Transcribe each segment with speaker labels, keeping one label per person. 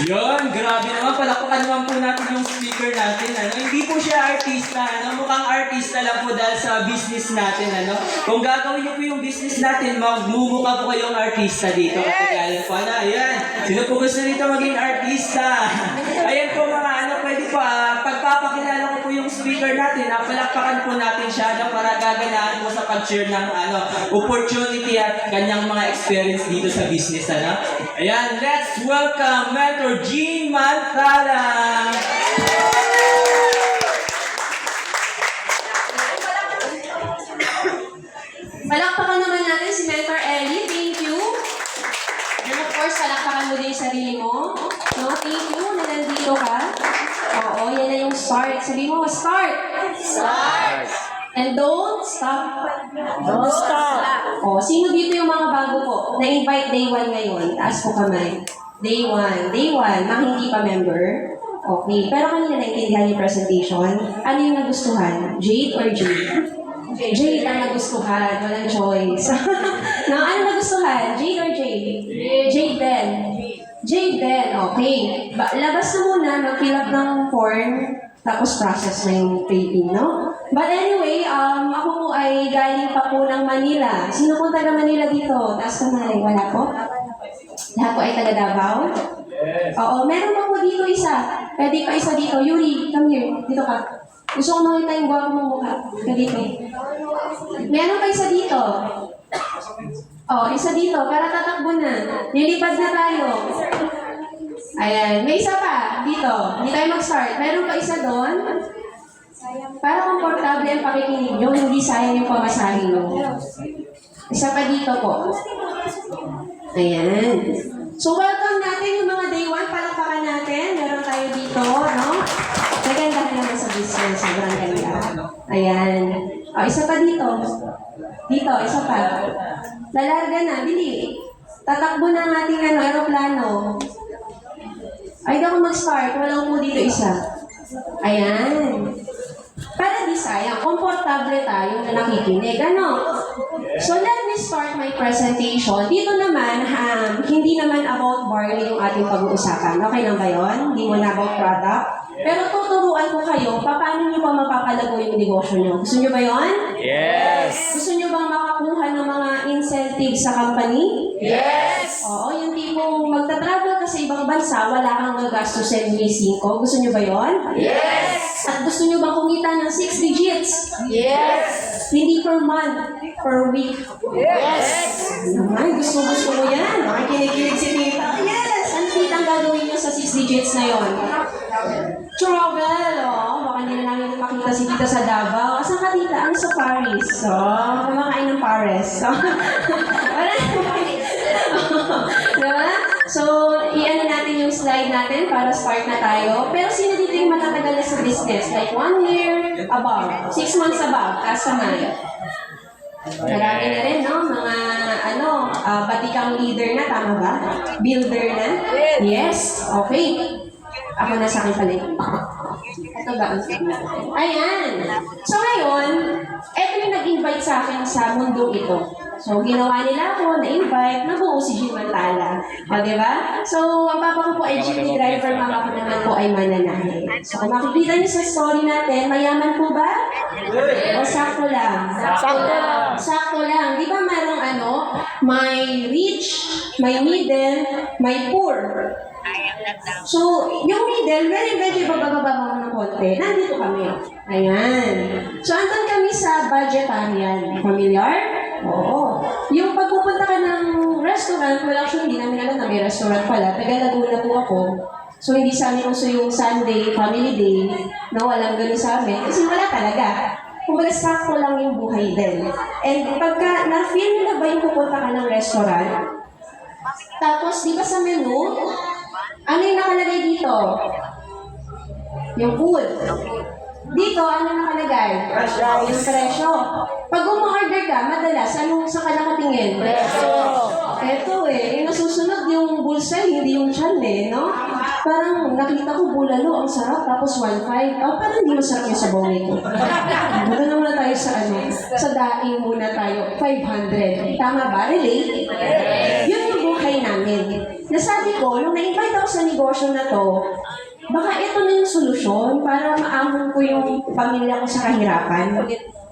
Speaker 1: Yun, grabe naman. Palakpakan naman po natin yung speaker natin. Hindi po siya artista. Mukhang artista lang po dahil sa business natin. Kung gagawin niyo po yung business natin, magmumukha po kayong artista dito. Katigalan po. Ayan. Sino po gusto nito maging artista? Ayan po mga pwede po. Pagpapakilala ko po yung speaker natin. Palakpakan po natin siya para gaganaan po sa pag-share ng opportunity at kanyang mga experience dito sa business. Ayan, let's welcome Mentor Jean Mantala.
Speaker 2: Palakpakan naman natin si Mentor Ellie. Thank you. And of course, palakpakan mo din yung sarili mo. No, thank you na nandito ka. Oo, yan na yung start. Sabi mo, start! Start! And don't stop. Don't stop. O, sino dito yung mga bago po? Na-invite day 1 ngayon. Taas po kamay. Day 1. Day 1. Mga hindi pa member. Okay. Pero kanina naintindihan yung presentation. Ano yung nagustuhan? Jade or Jade? Jade ang nagustuhan. Walang choice. No, ano nagustuhan? Jade or Jade? Jade din. Jade din. Okay. Labas na muna. Mag-fill up ng form. Tapos process na yung taping, no? But anyway, ako po ay galing pa po ng Manila. Sino po taga Manila dito? Taas kamay. Wala po? Lahat po ay taga Davao? Yes. Oo, meron pa po dito isa. Pwede pa isa dito. Yuri, come here. Dito ka. Gusto ko makita yung gwapo mong mukha. Ka dito. Meron pa isa dito. Oh, isa dito. Para tatakbo na. Nilipad na tayo. Ayan. May isa pa. Dito. Hindi tayo mag-start. Meron pa isa doon. Para komportable ang pakikinig nyo. Hindi sayang yung pamasahin nyo. Isa pa dito po. Ayan. So, welcome natin yung mga day 1. Palakpakan natin. Meron tayo dito, no? Nagandahan naman sa business. Sobrang ganda. Ayan. O, isa pa dito. Dito, isa pa. Lalarga na. Bili. Tatakbo na ang ating aeroplano. Ay, daw mag-start. Walang po dito isa. Ayan. Para di sayang, komportable tayo na nakikinig. Ano? So, let me start my presentation. Dito naman, hindi naman about barley yung ating pag-uusapan. Okay lang ba yun? Hindi mo na about product. Pero tuturuan ko kayo, paano nyo pa mapapalago yung negosyo nyo. Gusto nyo ba yun?
Speaker 1: Yes!
Speaker 2: Gusto nyo bang makakuha ng mga incentives sa company?
Speaker 1: Yes!
Speaker 2: Oo, yung tipong magta-travel ka sa ibang bansa, wala kang magastusin leasing ko. Gusto nyo ba yun?
Speaker 1: Yes!
Speaker 2: At gusto nyo bang kumita ng 6 digits?
Speaker 1: Yes!
Speaker 2: Hindi per month, per week.
Speaker 1: Yes!
Speaker 2: Ay, gusto mo yan. Makikinig si tita. Yes! Ang tita ang gagawin nyo sa 6 digits na yon. Travel, oh. Baka hindi na namin makita si tita sa Davao. Asan ka tita? Ano sa Paris? So, kumakain ng Paris. So, wala. Diba? So, i-ano natin yung slide natin para start na tayo. Pero sino dito yung matatagal na sa business? Like 1 year above, 6 months above, kasama. Marami na rin, no? Mga, batikang leader na, tama ba? Builder na? Yes. Okay. Ako na sa akin pala. Ito ba? Ayan. So ngayon, eto yung nag-invite sa akin sa mundong ito. So ginawa nila ako, na-invite, nabuo si Jean Mantala. O, diba? So, ang papa ko po ay jeepney driver, mama ko naman po ay mananahe. So, kung makikita niyo sa story natin, mayaman po ba? O sakto lang?
Speaker 1: Sakto lang.
Speaker 2: Sakto lang. Di ba merong may rich, may middle, may poor. So, yung middle, medyo bababa mo ng konti. Nandito kami. Ayan. So, andun kami sa vegetarian. Familiar? Oo. Yung pagpupunta ka ng restaurant, well actually, hindi namin alam na may restaurant pala. Taga Laguna po ako. So, hindi sa amin uso yung Sunday, family day. No, walang ganun sa amin. Kasi wala talaga. Kumbaga, sakto lang yung buhay din. And pagka na-feel mo na ba yung pupunta ka ng restaurant, tapos, di ba sa menu, ano yung nakalagay dito? Yung food. Dito, ano nakalagay? Yung presyo. Pag umorder ka, madalas, sa ka nakatingin? Presyo. Eto yung nasusunod yung bullseye, hindi yung tiyan no? Parang nakita ko bulalo, ang sarap, tapos 1.5. Parang hindi masarap yung sabaw nito. Muna na muna tayo sa daing muna tayo, 500. Tama ba? Relate? Yun yung buhay namin. Nasabi ko, nung na-invite ako sa negosyo na to, baka ito na yung solusyon para maahon ko yung pamilya ko sa kahirapan.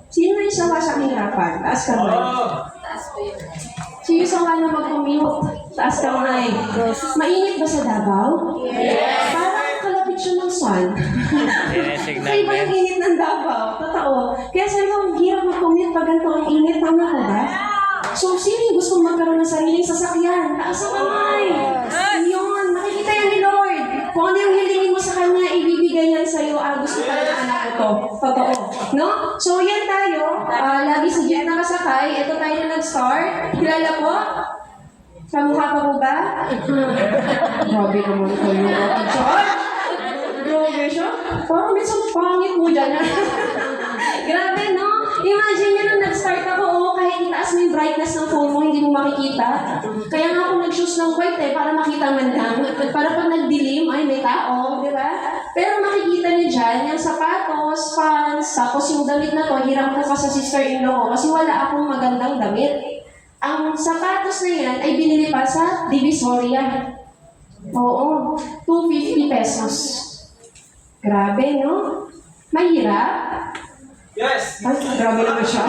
Speaker 2: Sino yung sawa sa kahirapan? Taas ka ba? Sino yung sawa na mag-commute? Taas ka nga eh. Mainit ba sa Davao? Yes! Parang kalapit siya ng sun. Kaya ba yung init ng Davao? Totoo. Kaya sabi ko, ang hirap mag-commute pag ganito ang init. Tama ko ba? So, sino yung gusto magkaroon ng sariling sasakyan? Taas ang kamay! Yun, makikita yan ni Lord. Kung ano yung hilingin mo sa Kanya, ibibigay yan sa'yo. Gusto talaga anak ko to. Totoo. No? So, yan tayo. Lagi sa jeep nakasakay. Ito tayo na nag-start. Kilala po? Kamukha pa po ba? Grabe naman kayo. John? Grabe siya. Parang minsan pangit mo dyan. Grabe, no? Imagine nyo nung nag-start ako, kahit itaas mo yung brightness ng phone mo, hindi mo makikita. Kaya nga ako nag-choose ng white para makita man lang. Para pag nagdilim, ay may tao, di ba? Pero makikita nyo dyan, yung sapatos, pants, tapos yung damit na to, hiram ko pa sa sister-in-law ko kasi wala akong magandang damit. Ang sapatos na yan ay binili pa sa Divisoria. Oo, 250 pesos. Grabe, no? Mahirap?
Speaker 1: Yes!
Speaker 2: Ay, grabe naman siya.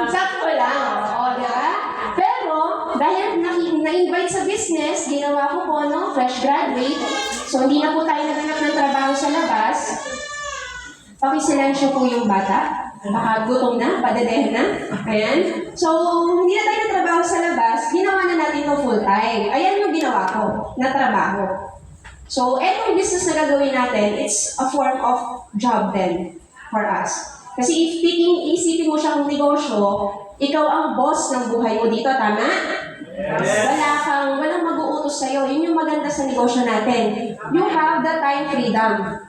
Speaker 2: Sakto lang. Oo, di ba? Pero, dahil na-invite sa business, ginawa ko po, no? Fresh graduate. So, hindi na po tayo naganap ng trabaho sa labas. Pakisilansyo po yung bata. Baka gutom na, padadehan na. Ayan. So, hindi na tayo na trabaho sa labas. Ginawa na natin ito full-time. Ayan yung ginawa ko na trabaho. So, etong business na gagawin natin, it's a form of job then for us. Kasi isipin mo siya kung negosyo, ikaw ang boss ng buhay mo dito, tama? Yes. Walang mag-uutos sa'yo. Yun yung maganda sa negosyo natin. You have the time freedom.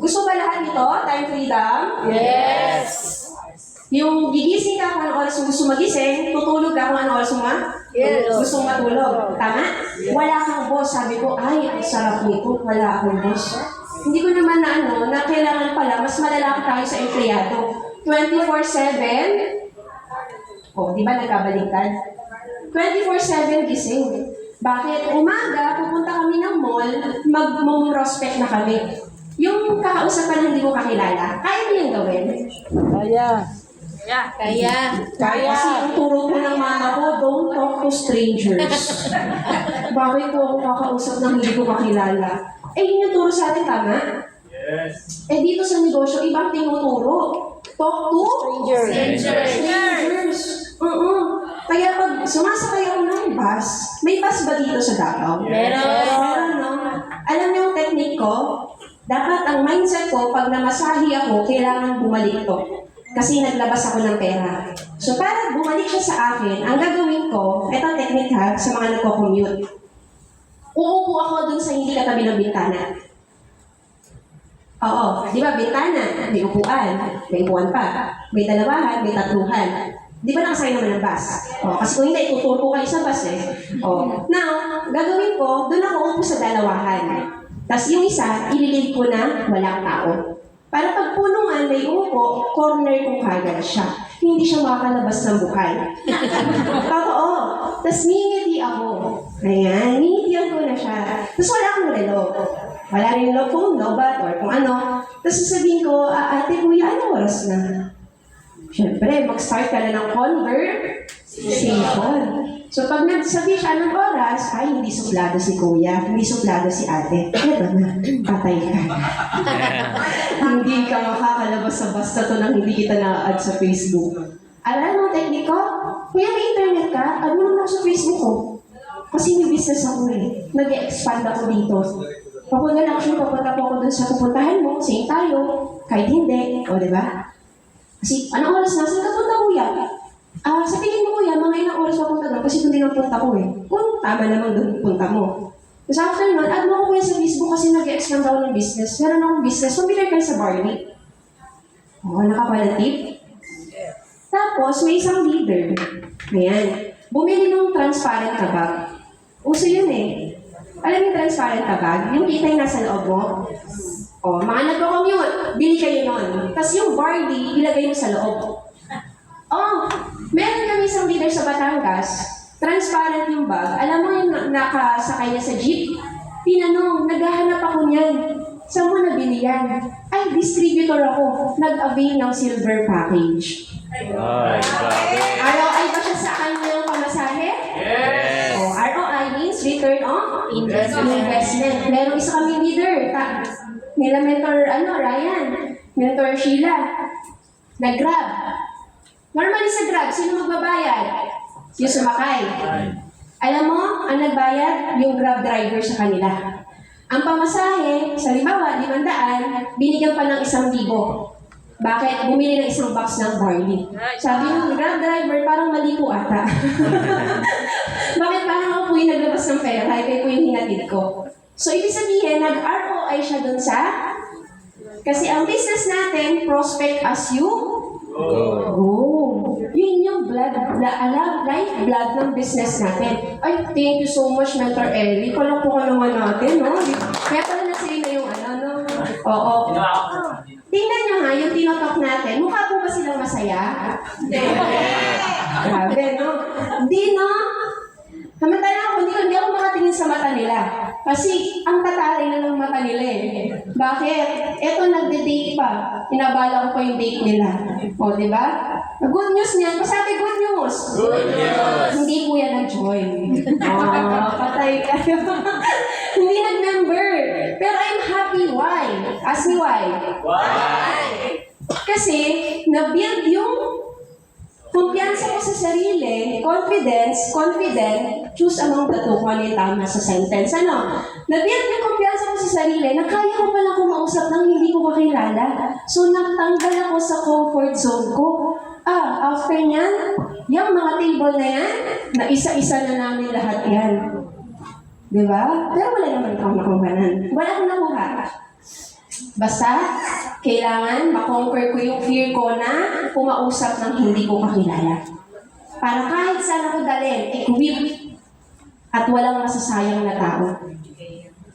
Speaker 2: Gusto ba lahat nito? Time freedom?
Speaker 3: Yes!
Speaker 2: Yung gigising ka kung anong oras mo gusto magising, tutulog ka kung anong oras mo gusto matulog. Tama? Wala kang boss. Sabi ko, ay, ang sarap nito. Wala akong boss. Hindi ko naman na kailangan pala, mas malalaki tayo sa empleyado. 24/7, di ba nagkabaliktad? 24/7 gising. Bakit? Umaga, pupunta kami ng mall, mag-prospect na kami. Yung kakausap ka na hindi mo kakilala, kaya mo yung gawin?
Speaker 3: Kaya.
Speaker 2: Kasi ang turo ko ng mama ko, don't talk to strangers. Bakit po ako kakausap ng hindi ko kakilala? Yun yung turo sa atin, tama?
Speaker 1: Yes!
Speaker 2: Dito sa negosyo, ibang tinuturo. Talk to strangers. Kaya pag sumasakay ako ng bus, may bus ba dito sa Davao? Meron, no? Alam niyo yung technique ko? Dapat ang mindset ko, pag namasahi ako, kailangan bumalik to. Kasi naglabas ako ng pera. So para bumalik siya sa akin, ang gagawin ko, ito technique ha, sa mga nagko-commute. Uupo ako dun sa hindi katabi ng bintana. Oo, di ba, bintana, may upuan pa, may dalawahan, may tatluhan. Di ba nakasakay naman ng bus? Kasi kung hindi, ituturo kayo sa bus eh. Now, gagawin ko, dun ako upo sa dalawahan. Tapos yung isa, ililid ko na walang tao. Para pag punungan, may upo, corner kong kagad siya. Hindi siya makakalabas ng buhay. Totoo. Tapos ngingiti ako. Ayan, ngingitian ko na siya. Tapos wala akong relo. Wala rin relo kung lobat or kung ano. Tapos sasabihin ko, ate, kuya, anong oras na? Siyempre, mag-start ka na ng conversation. So pag nagsabi siya ng oras, ay hindi suplado si kuya, hindi suplado si ate. Eto na, patay ka. Hindi ka makakalabas sa basta to nang hindi kita na-add sa Facebook. Alam mo, tekniko? Kuya, may internet ka? Add mo naman ako sa Facebook ko. Kasi may business ako eh. Nag-expand ako dito. Kapag action, papunta po ako dun sa pupuntahan mo, same tayo. Kahit hindi. O, diba? Kasi, anong oras na? Saan ka punta, kuya? Sa tingin mo kuya, mga ilang oras papunta doon kasi doon din ang punta ko eh. Kung tama naman doon punta mo. Tapos after nun, add mo ko kuya sa Facebook kasi nag-expand ako ng business. Meron akong business, pumili kayo sa Barney. Nakapala tip. Tapos, may isang leader. Ayan. Bumili ng transparent na bag. Uso yun eh. Alam yung transparent na bag? Yung kita yung nasa loob mo. Mga nagko-commute, bili kayo nun. Tapos yung Barney, ilagay mo sa loob. Meron kami isang leader sa Batangas. Transparent yung bag. Alam mo yung nakasakay niya sa jeep? Tinanong, naghahanap ako niyan. Saan mo nabili yan? Ay, distributor ako. Nag-avail ng silver package.
Speaker 3: Ay, grabe.
Speaker 2: ROI ba siya sa kanyang pamasahe?
Speaker 3: Yes.
Speaker 2: Oh, ROI means return on investment. Meron isa kami leader. Nila mentor, Ryan. Mentor Sheila. Nag-grab. Normally sa grab, sino magbabayad? Yung sumakay. Alam mo, ang nagbayad, yung grab driver sa kanila. Ang pamasahe, sa limawa, 500, binigyan pa ng 1,000. Bakit? Bumili ng isang box ng barley. Sabi ng grab driver, parang mali po ata. Bakit parang ako po yung naglabas ng pera, kayo po yung hinatid ko. So, ibig sabihin, nag-ROI siya dun sa... Kasi ang business natin, prospect as you go. Yun yung lifeblood ng business natin. Ay, thank you so much, Mentor Ellie. Palang po ka naman natin, no? Kaya pala na yung no? Oo. Tingnan nyo nga, yung tinotalk natin, mukha po ba silang masaya? Grabe, no? Hindi, no? Samantala ako, hindi ako makatingin sa mata nila. Kasi ang tatari na ng mata nila eh. Bakit? Eto, nagde-date pa. Inabala ko pa yung date nila. O, di ba? Good news niyan. Pasabi good news.
Speaker 3: Good news.
Speaker 2: Hindi po yan nag-join. Patay kayo. Hindi nag-member. Pero I'm happy. Why? Ask me why.
Speaker 3: Why?
Speaker 2: Kasi, na-build yung kumpiyansa ko sa sarili, confident, choose among the two, kung ano yung tama sa sentence. Na-build yung kumpiyansa ko sa sarili, na kaya ko palang kumausap ng hindi ko kakilala. So, natanggal ako sa comfort zone ko. After nyan, yung mga table na yan, na isa-isa na namin lahat yan. Diba? Pero wala naman akong nakuhanan. Wala akong nakuha. Basta, kailangan makonquer ko yung fear ko na pumausap ng hindi ko kakilala. Para kahit saan ako dalhin, equip at walang masasayang na tao.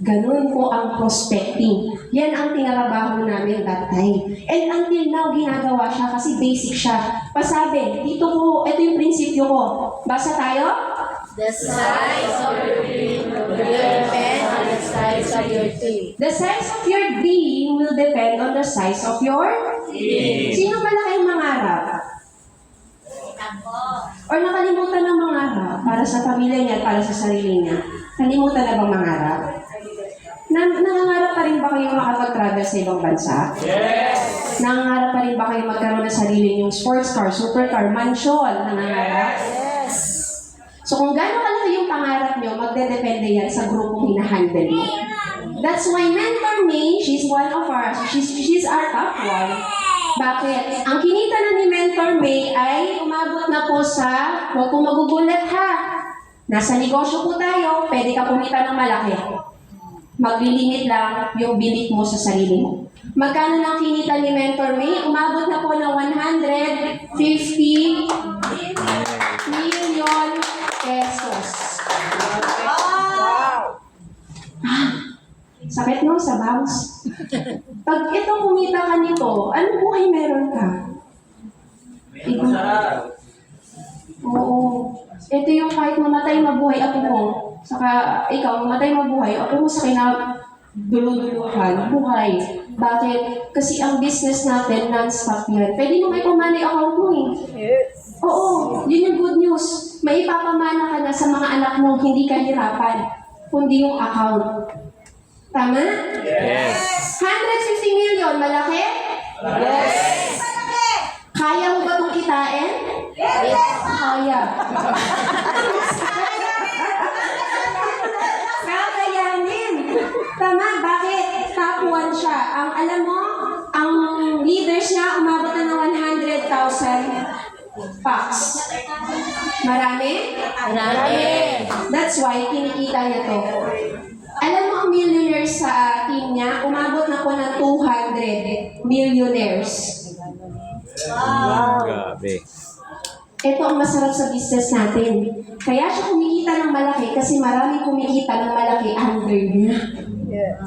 Speaker 2: Ganun po ang prospecting. Yan ang tinarabaho namin that time. And until now, ginagawa siya kasi basic siya. Pasabi, dito po, ito yung prinsipyo ko. Basa tayo?
Speaker 4: The size of your dream will depend on the size of your team.
Speaker 2: The size of your dream will depend on the size of your
Speaker 3: Team.
Speaker 2: Sino malaki mangarap? Or nakalimutan ng mangarap para sa pamilya niya at para sa sarili niya? Kalimutan na bang mangarap? Nangangarap pa rin ba kayo makapag-travel sa ibang bansa?
Speaker 3: Yes.
Speaker 2: Nangangarap pa rin ba kayo magkaroon ng sarili niyong sports car, supercar, mansion? Nangangarap?
Speaker 4: Yes.
Speaker 2: So kung gaano kalaki yung pangarap niyo, magdedepende yan sa grupong hinahandle niyo. That's why Mentor May, she's one of our, she's our top one. Bakit? Ang kinita na ni Mentor May ay umabot na po sa, huwag kong magugulat ha. Nasa negosyo po tayo, pwede ka kumita ng malaki. Maglilimit lang yung bilik mo sa sarili mo. Magkano lang kinita ni Mentor May? Umabot na po ng 150 million pesos. Sakit no sa bounce. Pag itong kumita ka nito, anong buhay meron ka? Oo. Ito yung kahit mamatay mabuhay ako mo. Saka ikaw, mamatay mabuhay, ako mo sa kinaduluduluhan, buhay. Bakit? Kasi ang business natin, non-stop yan. Pwede mo may pamana yung account mo eh.
Speaker 4: Yes.
Speaker 2: Oo, yun yung good news. May ipapamana ka na sa mga anak mo, hindi ka hirapan, kundi yung account. Tama?
Speaker 3: Yes.
Speaker 2: 150 million, malaki?
Speaker 4: Yes.
Speaker 2: Kaya mo ba itong kitain?
Speaker 4: Yes.
Speaker 2: Kaya. Kakayanin. Tama, bakit? Top 1 siya. Ang alam mo, ang leaders niya umabot na ng 100,000 packs. Marami?
Speaker 4: Marami.
Speaker 2: That's why kinikita niya to. Alam mo, ang millionaires sa team niya, umabot na po ng 200 millionaires.
Speaker 3: Grabe.
Speaker 2: Ito ang masarap sa business natin. Kaya siya kumikita ng malaki kasi marami kumikita ng malaki under niya.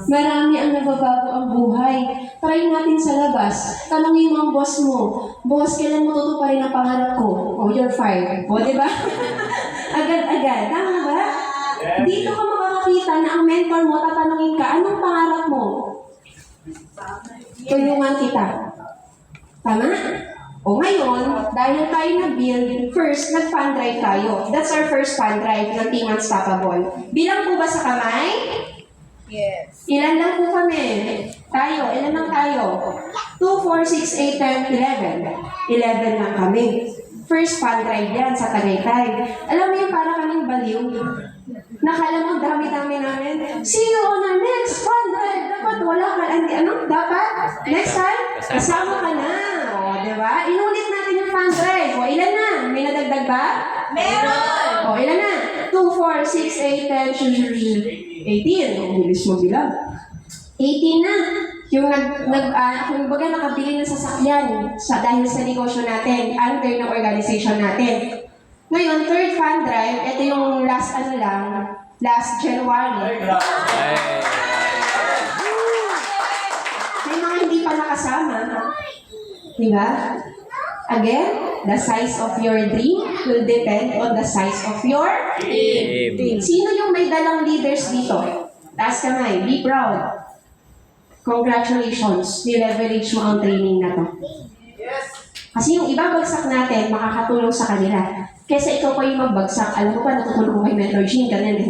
Speaker 2: Marami ang nagbabago ang buhay. Try natin sa labas. Tanongin mo ang boss mo, boss, kailan mo tutuparin ang pangarap ko? Oh, you're fired. O, di ba? Agad-agad. Tama ba? Dito ka makakakita na ang mentor mo, tatanungin ka, anong pangarap mo? Tulungan kita. Tama? O ngayon, dahil tayo na-build, first, nag-fund drive tayo. That's our first fund drive ng Team Unstoppable. Bilang po ba sa kamay?
Speaker 4: Yes.
Speaker 2: Ilan lang po kami? Tayo, ilan lang tayo? 2, 4, 6, 8, 10, 11. 11 lang kami. First fund drive yan sa Tagaytay. Alam mo yung para kaming baliw? Nakala mo, dami-dami namin. Sino na next fund drive? Dapat wala ka. Ano? Dapat? Next time? Kasama ka na. O, diba? Inulit natin yung fund drive. O, ilan na? May nadagdag ba?
Speaker 4: Meron!
Speaker 2: O, ilan na? 2, 4, 6, 8, 10, 18. O, bilis mo bilang. 18 na. Yung baga nakabili ng sasakyan dahil sa negosyo natin, under ng organization natin. Ngayon, third fund drive, ito yung last January. May mga hindi pa nakasama. Diba? Again, the size of your dream will depend on the size of your
Speaker 3: Team.
Speaker 2: Sino yung may dalang leaders dito? Taas kamay, be proud. Congratulations, ni-leverage mo ang training na to. Kasi yung iba bagsak natin, makakatulong sa kanila. Kesa ikaw pa yung magbagsak, alam mo pa, natutulong ko kay Mentor Jean, ganyan.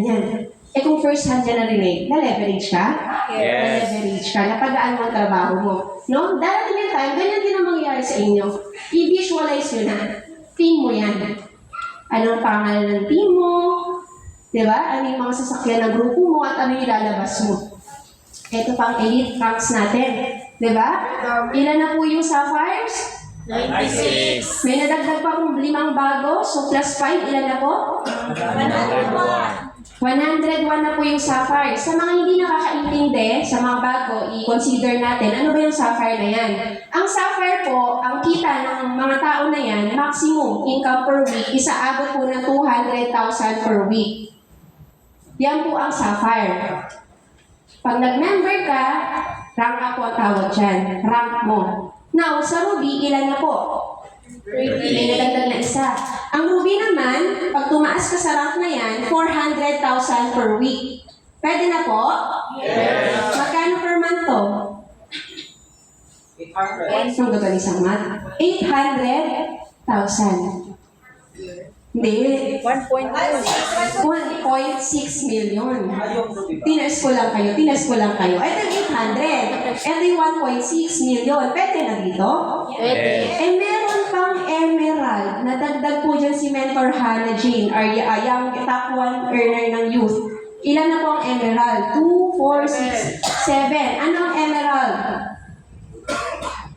Speaker 2: Eh kung first hand dyan narinig, na-leverage ka?
Speaker 3: Yes.
Speaker 2: Na-leverage ka, napagaan mo ang trabaho mo. No? Darating yung time, ganyan din ang mangyayari sa inyo. I-visualize nyo na. Team mo yan. Anong pangalan ng team mo? Diba? Ano yung mga sasakyan ng grupo mo at ano yung ilalabas mo? Ito pang elite ranks natin. Diba? Ilan na po yung sapphires?
Speaker 4: 96.
Speaker 2: May nadagdag pa kung 5 bago. So plus 5, ilan na po? 101 na po yung sapphire. Sa mga hindi nakakaintindi, sa mga bago, i-consider natin, ano ba yung sapphire na yan? Ang sapphire po, ang kita ng mga tao na yan, maximum income per week, isaabot po ng 200,000 per week. Yan po ang sapphire. Pag nag-member ka, rank up po ang tawag dyan. Rank mo. Now, sa Ruby, ilan na po? May nadagdag na isa. Ang Ruby naman, pag tumaas ka sa rank na yan, 400,000 per week. Pwede na po? Yes. Magkano per month to? 800. Ang gagaling sa math. 800,000. Hindi.
Speaker 4: 1.2.
Speaker 2: 1.6 million. Tinas ko lang kayo. Ito yung 800. Ito yung 1.6 million. Pwede na dito?
Speaker 4: Pwede.
Speaker 2: Eh, meron pang emerald. Nadagdag po dyan si Mentor Hannah Jean, yung top 1 earner ng youth. Ilan na po ang emerald? 2, 4, 6, 7. Ano ang emerald?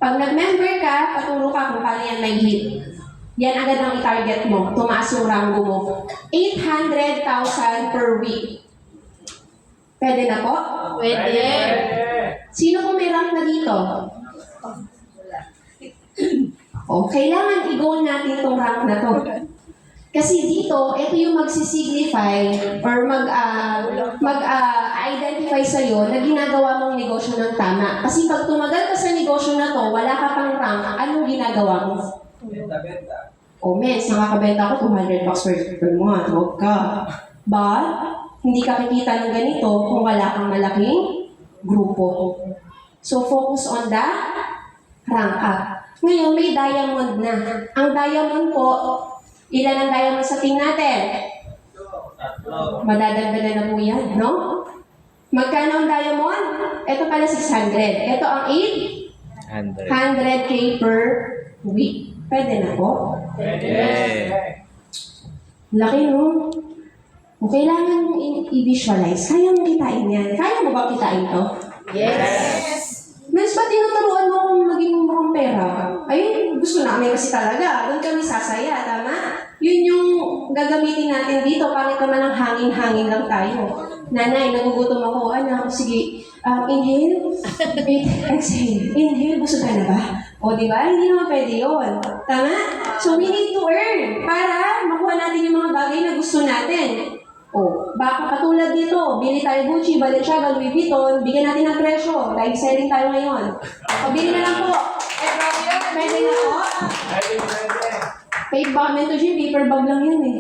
Speaker 2: Pag nag-member ka, paturo ka kung paano yan may hit. Yan agad ang i-target mo. Tumaas yung rango mo. 800,000 per week. Pwede na po?
Speaker 4: Pwede.
Speaker 2: Sino po may rank na dito? Kailangan i-goal natin itong rank na to. Kasi dito, ito yung magsisignify or mag-identify sa'yo na ginagawa mong negosyo ng tama. Kasi pag tumagal ka sa negosyo na to, wala ka pang rank, anong ginagawa mo?
Speaker 1: Benta.
Speaker 2: Mens, nakakabenta ako $200 per month. Huwag ka. But, hindi ka kikita ng ganito kung wala kang malaking grupo. So, focus on the rank up. Ngayon, may diamond na. Ang diamond po, ilan ang diamond sa team natin? Madadagdagan na po yan, no? Magkano ang diamond? Ito pala 600. Ito ang
Speaker 3: 100.
Speaker 2: 100K per week. Pwede na po?
Speaker 3: Pwede.
Speaker 2: Laki, no? Kung kailangan mong i-visualize, kaya mo kitain yan. Kaya mo ba kitain to?
Speaker 4: Yes.
Speaker 2: Mas ba tinuturuan mo kung maging mukhang pera? Ayun, gusto namin kasi talaga. Doon kami sasaya, tama? Yun yung gagamitin natin dito. Pangit naman ng hangin-hangin lang tayo. Nanay, nagugutom ako. Ano, sige, inhale, exhale. Inhale, busog ka na ba? O, di ba? Hindi naman pwede yun. Tama? So, we need to earn para makuha natin yung mga bagay na gusto natin. O, baka katulad dito, bili tayo Gucci, Balenciaga, Louis Vuitton, bigyan natin ng presyo. Live selling tayo ngayon. O, bili na lang po. Pwede na po. Paid ba kami to G? Paper bag lang yan eh.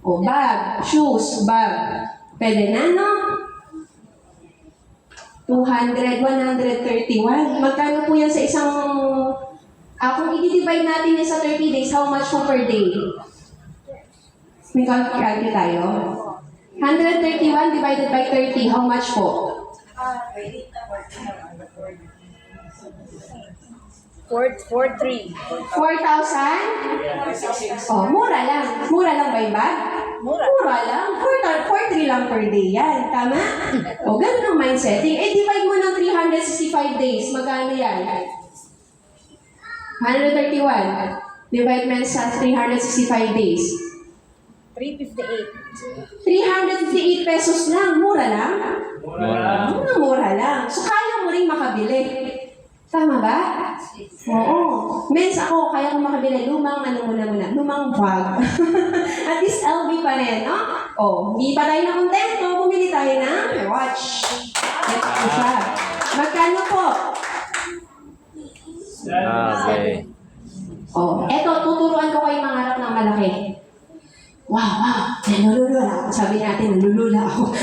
Speaker 2: O, bag, shoes, bag. Pwede na, no? 200, 131. Magkano po yan sa isang... kung i-divide natin yan sa 30 days, how much po per day? May calculate tayo. 131 divided by 30, how much po?
Speaker 4: 4,300.
Speaker 2: 4,000? Oh, mura lang. Mura lang ba yung bag? Mura lang. 4,300 lang per day yan. Tama? O, ganun ang mindsetting. Divide mo ng 365 days. Magkano yan? 131. Divide mo sa 365 days.
Speaker 4: 358.
Speaker 2: 358 pesos lang. Mura lang?
Speaker 3: Wala.
Speaker 2: Mura lang. So, kaya mo rin makabili. Tama ba? Oo. Mens ako, kaya ko makabili lumang lumang bag. At least LV pa rin, no? Oh, hindi pa tayo na kontento, bumili tayo ng watch. Ito siya. Magkano po?
Speaker 3: Okay.
Speaker 2: Oh, eto, tuturuan ko kayo mangarap ng malaki. Wow, nalulula ako. Sabi natin, nalulula ako.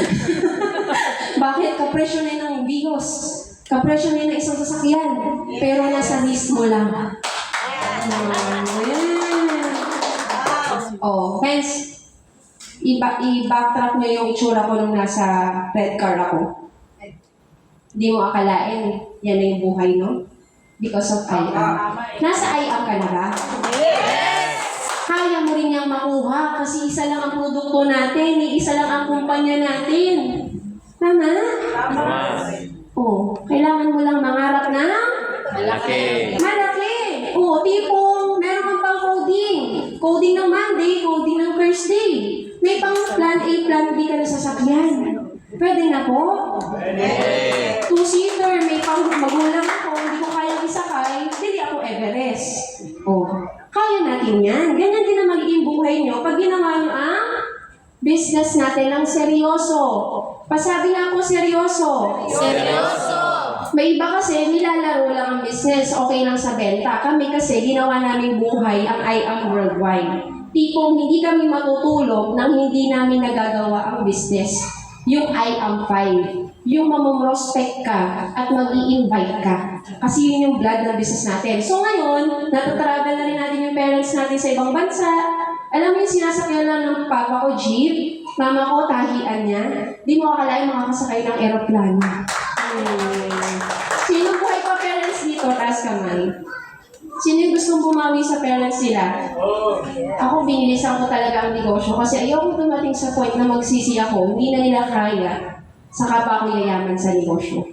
Speaker 2: Bakit? Kapresyo na ng Vigos. Kapresyo na ng isang sasakyan. Pero nasa list mo lang. Oh, hence, i-backtrack nyo yung itsura ko nung nasa red car ako. Hindi mo akalain, yan na yung buhay, no? Because of IAM. Nasa IAM ka na ba? Kaya mo rin niyang makuha kasi isa lang ang produkto natin, isa lang ang kumpanya natin. Tama? Oo. Kailangan mo lang mangarap ng
Speaker 3: Malaki.
Speaker 2: malaki. Oo, tipong meron kang pang coding. Coding ng Monday, coding ng Thursday. May pang plan A, plan B ka na sasakyan. Pwede na po? Two-seater, may pang magulang ako, hindi ko kayang isakay, hindi ako Everest. Oh, kaya natin yan. Ganyan din ang magiging buhay nyo pag ginawa nyo ang business natin ng seryoso. Pasabi na ako seryoso.
Speaker 4: Seryoso.
Speaker 2: May iba kasi nilalaro lang ang business, okay lang sa benta. Kami kasi ginawa namin buhay ang IAM Worldwide. Tipong hindi kami matutulog nang hindi namin nagagawa ang business. Yung IAM 5, yung mamomrospect ka at mag-i-invite ka. Kasi yun yung blood ng business natin. So ngayon, natatravel na rin natin yung parents natin sa ibang bansa. Alam mo yung sinasakyan lang ng papa ko, jeep, mama ko, tahian niya. Di mo akalain makakasakay ng aeroplano. Sino buhay pa parents dito? Taas kamay. Sino yung gustong bumawi sa parents nila? Ako, binilisan ko talaga ang negosyo kasi ayoko dumating sa point na magsisi ako, hindi na nila kaya, saka pa ako yayaman sa negosyo.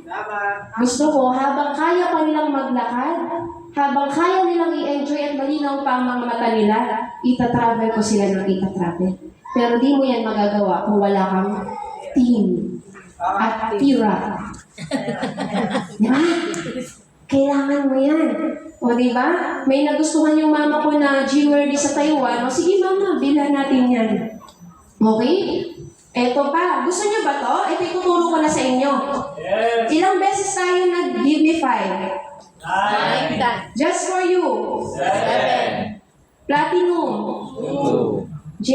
Speaker 2: Gusto ko, habang kaya pa nilang maglakad, habang kaya nilang i-enjoy at malinaw pa ang mga mata nila, itatravel ko sila ng itatravel. Pero di mo yan magagawa kung wala kang team at tira. Diba? Kailangan mo yan. O diba? May nagustuhan yung mama ko na jewelry sa Taiwan. O sige mama, bilhan natin yan. Okay? Eto pa. Gusto nyo ba to? Ito ituturo ko na sa inyo. Ilang beses tayo nag-give me 5?
Speaker 4: 9.
Speaker 2: Just for you.
Speaker 4: 7.
Speaker 2: Platinum.
Speaker 3: 2.
Speaker 2: J.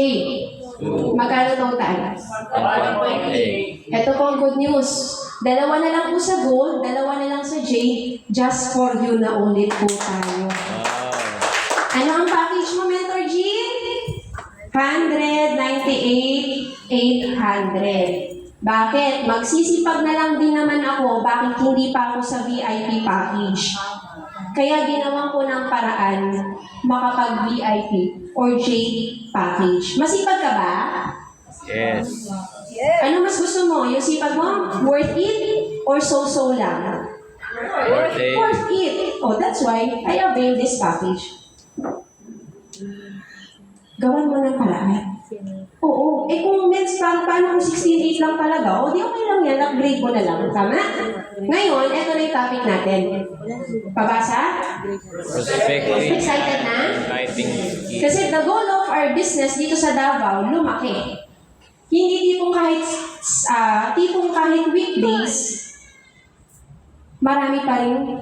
Speaker 2: Magkano total?
Speaker 3: 1.8.
Speaker 2: Ito po ang good news. Dalawa na lang po sa gold, dalawa na lang sa J. Just for you na ulit po tayo. Ano ang package mo, Mentor G? 198,800. Bakit? Magsisipag na lang din naman ako, bakit hindi pa ako sa VIP package? Kaya ginawan ko ng paraan makapag-VIP or J package. Masipag ka ba?
Speaker 3: Yes.
Speaker 2: Ano mas gusto mo? Yung sipag mo? Worth it? Or so-so lang?
Speaker 3: Worth it.
Speaker 2: Worth it. Oh, that's why I avail this package. Gawan mo ng paraan. Oo. Eh kung mens, paano kung 16.8 lang talaga? O di okay lang yan, upgrade mo na lang. Tama? Ngayon, eto na yung topic natin. Pabasa?
Speaker 3: Prospecting.
Speaker 2: Excited na?
Speaker 3: Exciting.
Speaker 2: Kasi the goal of our business dito sa Davao, lumaki. Hindi tipong kahit weekdays, marami pa rin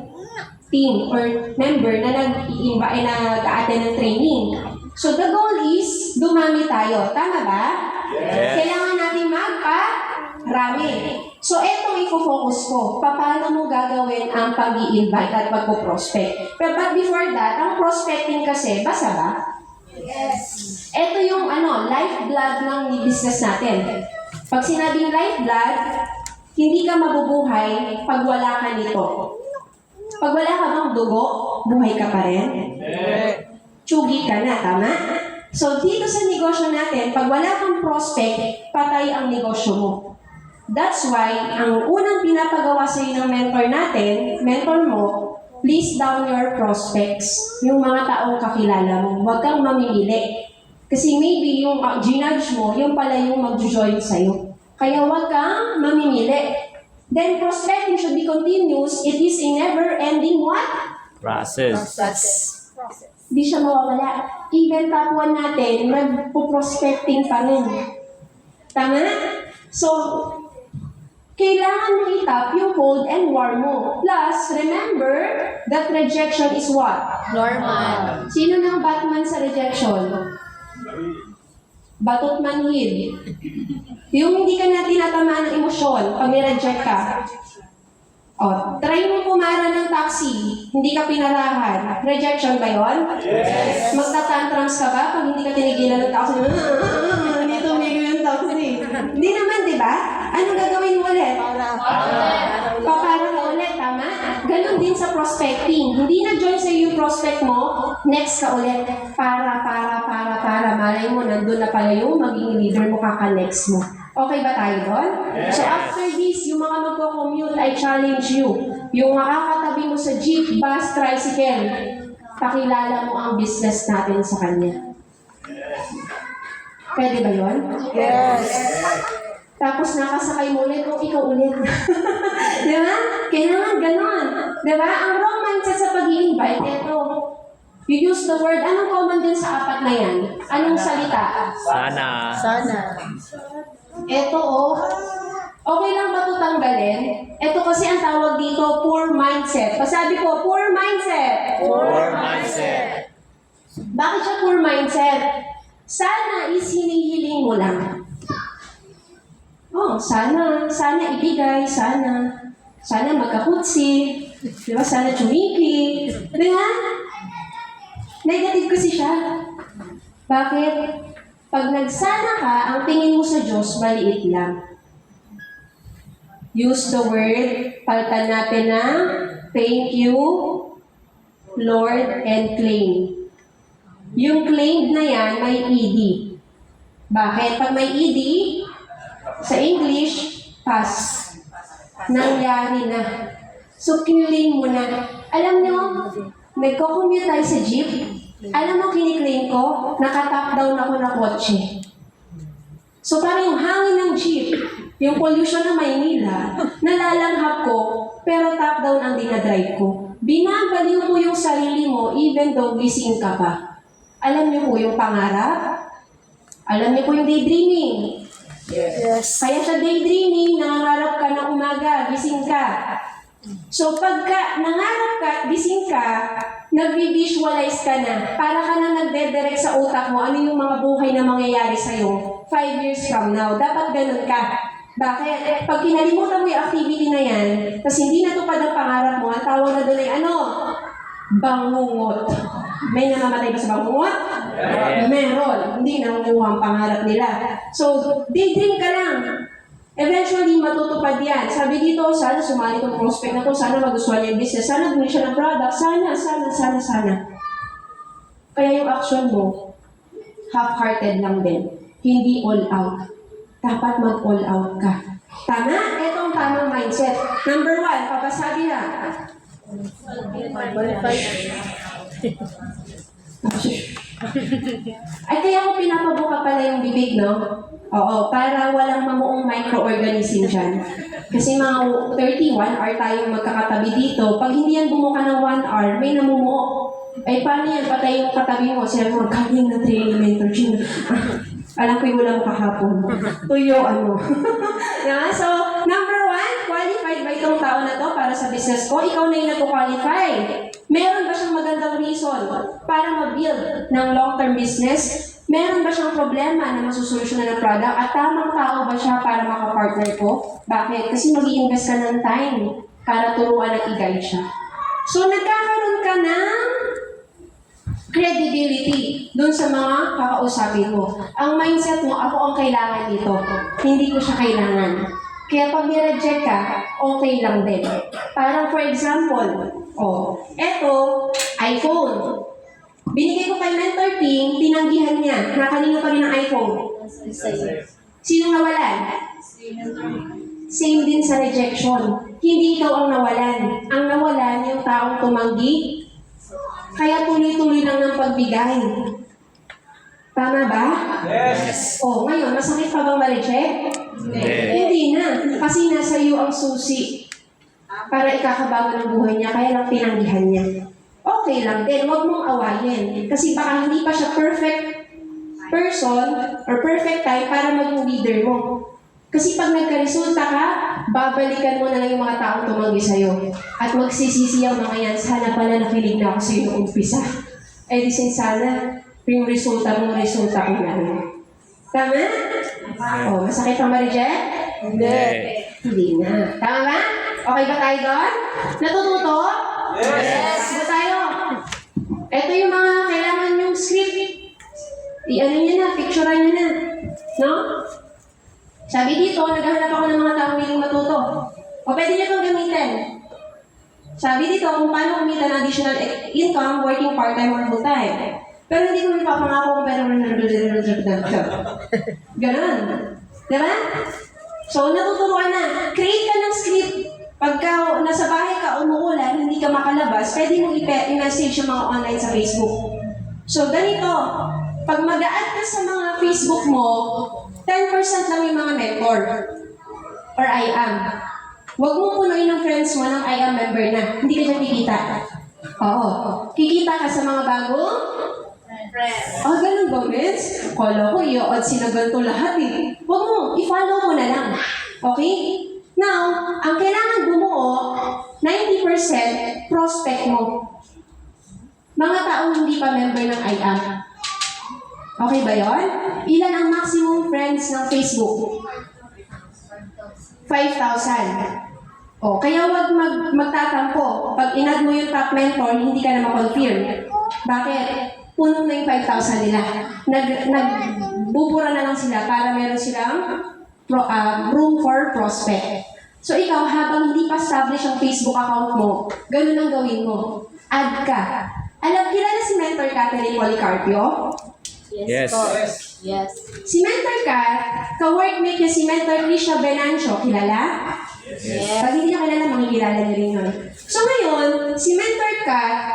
Speaker 2: team or member na nag-a-attend ng training. So the goal is, dumami tayo. Tama ba?
Speaker 3: Yes.
Speaker 2: Kailangan natin magparami. So etong i-focus ko, paano mo gagawin ang pag-i-invite at pagpo-prospect. But before that, ang prospecting kasi, basa ba?
Speaker 4: Yes.
Speaker 2: Ito yung lifeblood ng business natin. Pag sinabing lifeblood, hindi ka mabubuhay pag wala ka nito. Pag wala ka bang dugo, buhay ka pa rin? Tsugi ka na, tama? So, dito sa negosyo natin, pag wala kang prospect, patay ang negosyo mo. That's why, ang unang pinapagawa sa iyo ng mentor mo, list down your prospects, yung mga taong kakilala mo. Huwag kang mamimili. Kasi maybe yung ginudge mo, yung pala yung mag-join sa'yo. Kaya huwag kang mamimili. Then prospecting should be continuous. It is a never-ending what?
Speaker 3: Process.
Speaker 2: Hindi siya mawawala. Even top 1 natin, nagpo-prospecting pa rin. Tama? So, kailangan mo itap yung cold and warm mo. Plus, remember that rejection is what?
Speaker 4: Normal.
Speaker 2: Sino nang Batman sa rejection? Batot manhid. Yung hindi ka na tinatamaan ng emosyon pag nireject ka. Try mo pumara ng taxi, hindi ka pinarahan. Rejection ba yun?
Speaker 1: Yes.
Speaker 2: Magtatantrums ka ba pag hindi ka tinigilan ng taxi? Hindi tumigil yung taxi. Hindi naman, di ba? Ano gagawin mo ulit? Papara ka ulit, tama? Ganon din sa prospecting. Hindi na-join sa yung prospect mo, next ka ulit. Para. Malay mo, nandun na pala yung maging leader mo, kaka-next mo. Okay ba tayo doon? So after this, yung mga magko-commute, I challenge you. Yung makakatabi mo sa jeep, bus, tricycle, pakilala mo ang business natin sa kanya. Pwede ba yun?
Speaker 4: Yes.
Speaker 2: Tapos nakasakay mo ulit kung ikaw ulit. Di ba? Kailangan ganon. Di ba? Ang wrong mindset sa pag-i-invite, ito. You use the word, anong common din sa apat na yan? Anong salita?
Speaker 3: Sana.
Speaker 2: Ito okay lang ba ito tanggalin? Ito kasi ang tawag dito, poor mindset. Pasabi ko, poor mindset.
Speaker 3: Poor mindset.
Speaker 2: Bakit siya poor mindset? Sana is hinihiling mo lang. Sana ibigay, sana magkakutsi, di ba? Sana chumiki, di ba? Negative kasi siya. Bakit? Pag nagsana ka, ang tingin mo sa Diyos, maliit lang. Use the word, palitan natin ng thank you, Lord, and claim. Yung claimed na yan, may ED. Bakit? Pag may ED, sa English, past. Nangyari na. So, claim mo na. Alam nyo, nagko-commute tayo sa jeep. Alam mo, kiniklaim ko, nakatap down ako na kotse. So, parang yung hangin ng jeep, yung pollution ng Maynila, nalalanghap ko, pero top down ang dinadrive ko. Binabaliw mo yung sarili mo, even though gising ka pa. Alam niyo po yung pangarap? Alam niyo po yung daydreaming?
Speaker 4: Yes.
Speaker 2: Kaya sa daydreaming, nangangarap ka ng umaga, gising ka. So pagka nangarap ka, gising ka, nag-visualize ka na, para ka na nagdedirect sa utak mo, ano yung mga buhay na mangyayari sa'yo 5 years from now. Dapat ganun ka. Bakit? Pag kinalimutan mo yung activity na yan, tapos hindi natupad ang pangarap mo, ang tawag na doon ay bangungot. May namamatay ba sa bangungot? Meron. Hindi nangunguha ang pangarap nila. So, daydream ka lang. Eventually, matutupad yan. Sabi dito, sana sumali itong prospect na to, sana magustuhan niya yung business, sana bumili siya ng product, sana. Kaya yung action mo, half-hearted lang din. Hindi all out. Dapat mag-all out ka. Tama? Ito ang tamang mindset. Number 1, papasabi na. Ay, kaya ko pinapabuka pala yung bibig, no? Oo, para walang mamuong microorganism dyan. Kasi mga 31 hour tayong magkakatabi dito. Pag hindi yan bumuka ng 1 hour, may namumuo. Ay, paano yan? Patay yung katabi mo. Sila mo, galing na training mentor gym. Alam ko yung wala mo kahapon. Tuyo, ano. Yeah? So, number 1, qualified ba itong tao na to para sa business ko? Ikaw na yung nag-qualify. Meron ba siyang magandang reason para mag-build ng long-term business? Meron ba siyang problema na masusolusyonan ng product? At tamang tao ba siya para makapartner ko? Bakit? Kasi mag-i-invest ka ng time para turuan at i-guide siya. So, nagkakaroon ka ng credibility dun sa mga kakausapin mo. Ang mindset mo, ako ang kailangan dito. Hindi ko siya kailangan. Kaya pag ni-reject ka, okay lang din. Parang for example, eto, iPhone. Binigay ko kay mentor team, tinanggihan niya. Nakanino pa rin ang iPhone. Sino nawalan? Same din sa rejection. Hindi ikaw ang nawalan. Ang nawalan yung taong tumanggi. Kaya tuloy-tuloy lang ng pagbigay. Tama ba?
Speaker 3: Yes.
Speaker 2: Ngayon, masakit pa bang ma-reject? Hindi na. Kasi nasa iyo ang susi para ikakabago ng buhay niya. Kaya lang tinanggihan niya. Okay lang din. Huwag mong awayin. Kasi baka hindi pa siya perfect person or perfect time para maging leader mo. Kasi pag nagka-resulta ka, babalikan mo na lang yung mga taong tumanggi sa'yo. At magsisisi ang mga yan, sana pala nakilig na ako sa'yo noong umpisa. Di sana, yung resulta ko na rin. Tama? Masakit pa ma-reject? Hindi na. Tama ba? Okay ba tayo doon? Natututo? Yes! Ba tayo? Ito yung mga kailangan yung script. I-ano nyo na, picturean nyo na. No? Sabi dito, naghahanap ako ng mga taong willing matuto. Pwede nyo itong gamitin. Sabi dito, kung paano kumita ng additional income, working part-time or full-time. Pero hindi ko ipapangako kung pero ganon. Diba? So, natuturuan na. Create ka ng script. Pagka nasa bahay ka, umuulan, hindi ka makalabas, pwede mong i-message yung mga online sa Facebook. So, ganito. Pag mag-a-add ka sa mga Facebook mo, 10% lang yung mga mentor or I am. Huwag mong punuin ng friends mo ng I am member na. Hindi ka dyan kikita. Kikita ka sa mga bagong friends. Ganun ba, Miss? Kala ko, i-add sila ganito lahat eh. Huwag mo, i-follow mo na lang. Okay? Now, ang kailangan bumuo, 90% prospect mo. Mga taong hindi pa member ng I am. Okay ba yon? Ilan ang maximum friends ng Facebook? 5,000. Kaya huwag magtatampo. Pag inad mo yung top mentor, hindi ka na ma-confirm. Bakit? Puno na yung 5,000 nila. Nagbubura na lang sila para meron silang room for prospect. So ikaw, habang hindi pa established ang Facebook account mo, ganun ang gawin mo. Add ka. Kilala si Mentor Catherine Policarpio?
Speaker 3: Yes.
Speaker 4: Yes.
Speaker 2: Si Mentor Kat, ka-workmate niya si Mentor Krisha Benancio, kilala?
Speaker 4: Yes.
Speaker 2: Pag hindi niya kilala, makikilala niya rin yun. So ngayon, si Mentor Kat,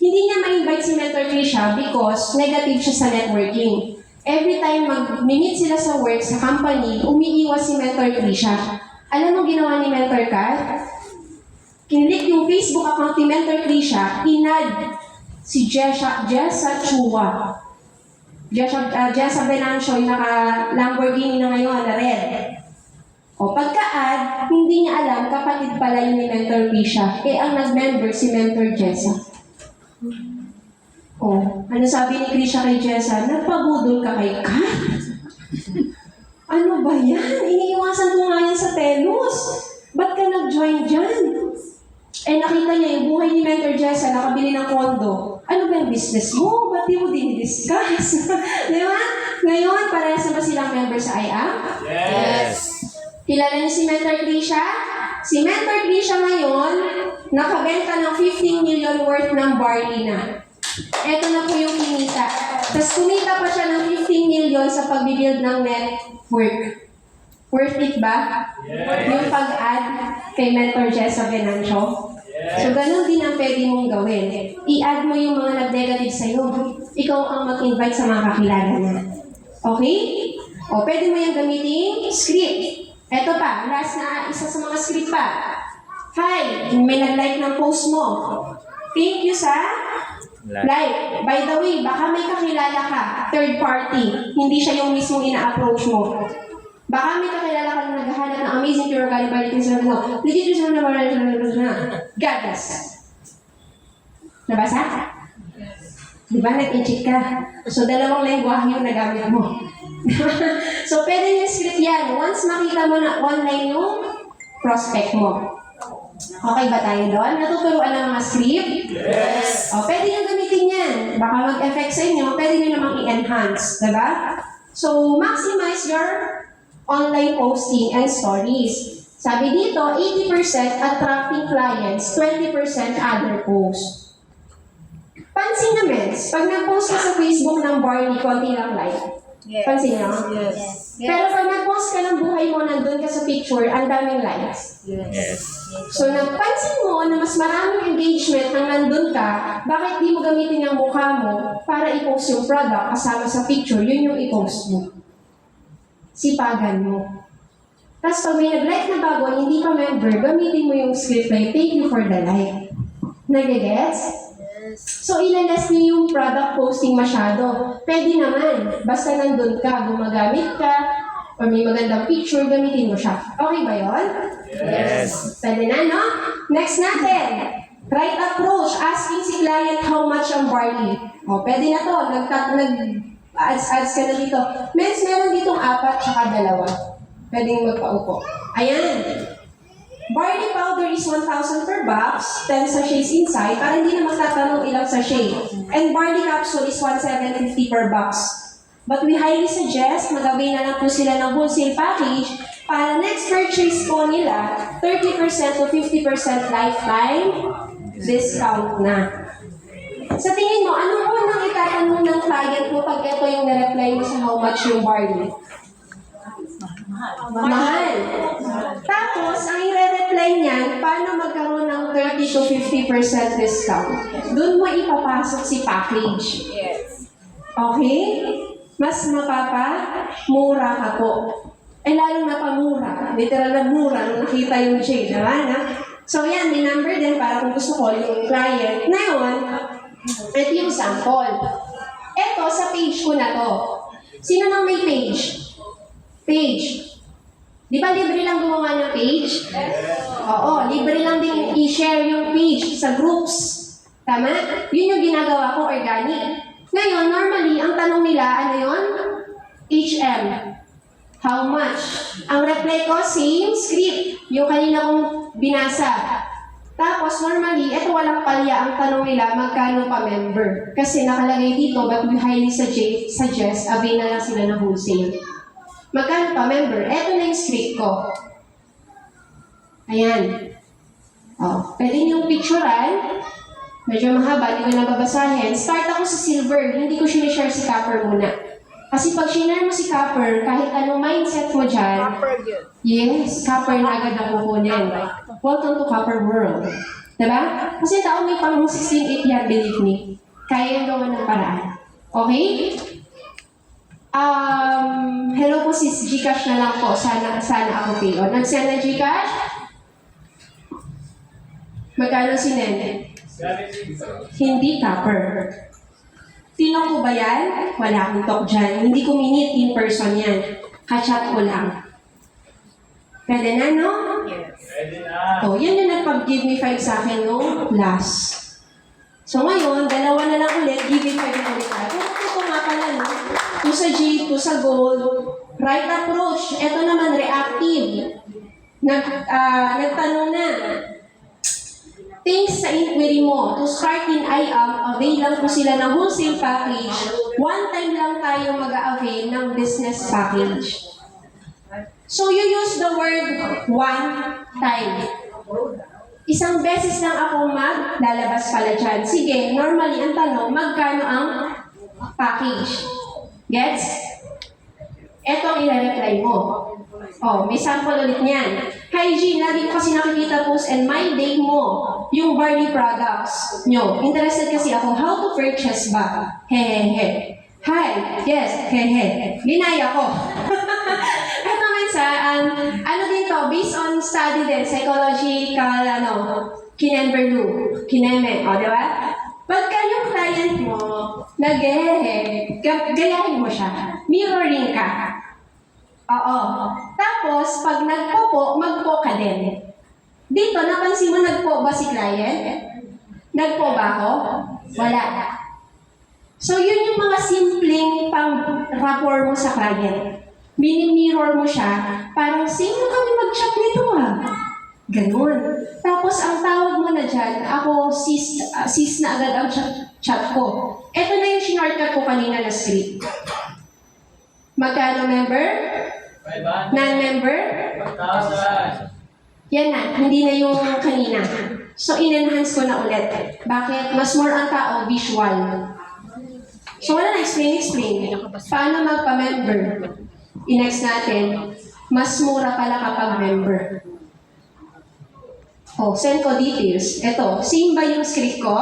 Speaker 2: hindi niya ma-invite si Mentor Krisha because negative siya sa networking. Every time mag-meet sila sa work, sa company, umiiwas si Mentor Krisha. Alam mo ginawa ni Mentor Kat? Kinlik yung Facebook account ni Mentor Krisha, inad si Jessa Chua. Jessa Benancio, yung naka-Lamborghini na ngayon, na red. Pagka-add, hindi niya alam, kapatid pala yun ni Mentor Krisha. Ang nag-member si Mentor Jessa. Ano sabi ni Krisha kay Jessa? Nagpabudol ka kay Kat? Ano ba yan? Iniiwasan ko nga yan sa telos. Ba't ka nag-join dyan? Nakita niya yung buhay ni Mentor Jessa, nakabili ng kondo. Ano ba yung business mo? Ba't di mo dinidiscuss? Di ba? Ngayon, parehas na ba silang member sa IAM?
Speaker 3: Yes.
Speaker 2: Kilala niyo si Mentor Krisha? Si Mentor Krisha ngayon, nakabenta ng 15 million worth ng barley na. Ito na po yung kinita. Tapos kumita pa siya ng 15 million sa pag-build ng network. Worth it ba? Yes. Yung pag-add kay Mentor Jessa Benancio? Yes. So, ganun din ang pwede mong gawin. I-add mo yung mga nag-negative sa'yo. Ikaw ang mag-invite sa mga kakilala niya. Okay? Pwede mo yung gamitin script. Ito pa, last na isa sa mga script pa. Hi, may nag-like ng post mo. Thank you sa like. By the way, baka may kakilala ka, third party. Hindi siya yung mismong ina-approach mo. Baka may kakilala ka na naghahanap ng amazing pure organic barley kasi sabi mo, legit yung sabi na God bless. Nabasa? Di ba? Nag-inchik ka. So, dalawang lengguwahe yung nagamit mo. So, pwede yung script yan. Once makita mo na online yung prospect mo. Okay ba tayo doon? Natuturuan ng mga script?
Speaker 3: Yes.
Speaker 2: O, pwede nyo gamitin yan. Baka mag-effect sa inyo, pwede nyo namang i-enhance. Diba? So, maximize your online posting and stories. Sabi dito, 80% attracting clients, 20% other posts. Pansin na, Mens, pag nag-post ka sa Facebook ng barley, konti lang like. Pansin nyo?
Speaker 4: Yes.
Speaker 2: Pero pag nag-post ka ng buhay mo, nandun ka sa picture, ang daming likes.
Speaker 3: Yes.
Speaker 2: So, napansin mo na mas maraming engagement nang nandun ka, bakit di mo gamitin ang mukha mo para i-post yung product kasama sa picture, yun yung i-post mo. Sipagan mo. Tapos pag may nag-like na bago, hindi pa member, gamitin mo yung script na thank you for the like. Nag-gets? So, ilalas niyo yung product posting masyado. Pwede naman. Basta nandun ka, gumagamit ka, or may magandang picture, gamitin mo siya. Okay ba yun?
Speaker 3: Yes.
Speaker 2: Pwede na, no? Next natin. Right approach. Asking si client how much ang barley. O, pwede na to. Ads ka na dito. Meron ditong 4 tsaka 2. Pwedeng magpaupo. Ayan. Barley powder is 1,000 per box, 10 sachets inside, para hindi na magtatanong ilang sachet. And barley capsule is 1,750 per box. But we highly suggest magawin na lang po sila ng wholesale package para next purchase po nila, 30% to 50% lifetime discount na. Sa tingin mo, anong unang itatanong ng client mo pag ito yung na-reply mo sa how much yung barley? Mahal. Tapos, ang i-reply niyan, paano magkaroon ng 30 to 50% discount? Doon mo ipapasok si package. Okay? Mas mura ka po. Lalo na pamura. Literal na mura nung nakita yung J, diba? So, yan, may number din para kung gusto ko yung client. Ngayon, ito yung sample. Ito, sa page ko na to. Sino nang may page? Page. Di ba libre lang gumawa ng page? Oo, libre lang din i-share yung page sa groups. Tama? Yun yung ginagawa ko, organic. Ngayon, normally, ang tanong nila, ano yun? HM. How much? Ang reply ko, same script. Yung kanina kong binasa. Tapos, normally, ito walang palya. Ang tanong nila, magkano pa member? Kasi nakalagay dito, but we highly suggest, avail na lang sila ng wholesale. Magkano pa member? Ito na yung script ko. Ayan. Oh, pwede niyong picturean. Medyo mahaba, hindi ko nababasahin. Start ako sa silver. Hindi ko sinishare si copper muna. Kasi pag sinare mo si copper, kahit anong mindset mo dyan, yes, copper na agad ang kukunin. Welcome to copper world. Diba? Kasi tao may pang 16.8 yan, believe me. Kaya yung gawa ng paraan. Okay? Hello po sis, Gcash na lang po. Sana ako pay. O, nag-send na Gcash? Magkano si Nene? Hindi copper. Tinong ko ba yan? Wala akong talk dyan. Hindi ko minute in person yan. Ka-chat ko lang. Pwede na, no?
Speaker 3: Pwede na.
Speaker 2: O, yan yung nagpag-give me 5 sa akin no? Last. So ngayon, 2 na lang ulit, give me 5 na ulit. Ito nga pala, no? 2 sa G, 2 sa gold. Right approach. Ito naman, reactive. Nagtanong na. Things sa inquiry mo. To start in IAM, avail lang po sila ng wholesale package. One time lang tayo mag-avail ng business package. So you use the word one time. Isang beses lang ako lalabas pala dyan. Sige, normally ang tanong, magkano ang package? Gets? Ito ang i-reply mo. Oh, may sample ulit niyan. Hi Jean, lagi ko kasi nakikita post and my day mo yung barley products nyo. Interested kasi ako, how to purchase ba? Hehehe. Hi, yes, hehe. Ginaya ko. Ito minsan, ano din to, based on study din, psychological, kineme, o, di ba? Pagka yung client mo, gayahin mo siya, mirroring ka. Oo. Tapos, pag nagpo-po, mag-po ka din. Dito, napansin mo nagpo ba si client? Nagpo ba ako? Wala. So, yun yung mga simpleng pang-rapport mo sa client. Mini-mirror mo siya, parang, sino kami mag-chat nito Ganun. Tapos, ang tawag mo na dyan, ako, sis na agad ang chat ko. Ito na yung shortcut ko kanina na script. Magkano member?
Speaker 3: 500.
Speaker 2: Non-member?
Speaker 3: 1,000.
Speaker 2: Yan na, hindi na yung kanina. So, in-enhance ko na ulit. Bakit? Mas more ang tao, visual. So, wala na, explain. Paano magpa-member? I-next natin, mas mura pala kapag member. Oh, send ko details. Ito, same ba yung script ko?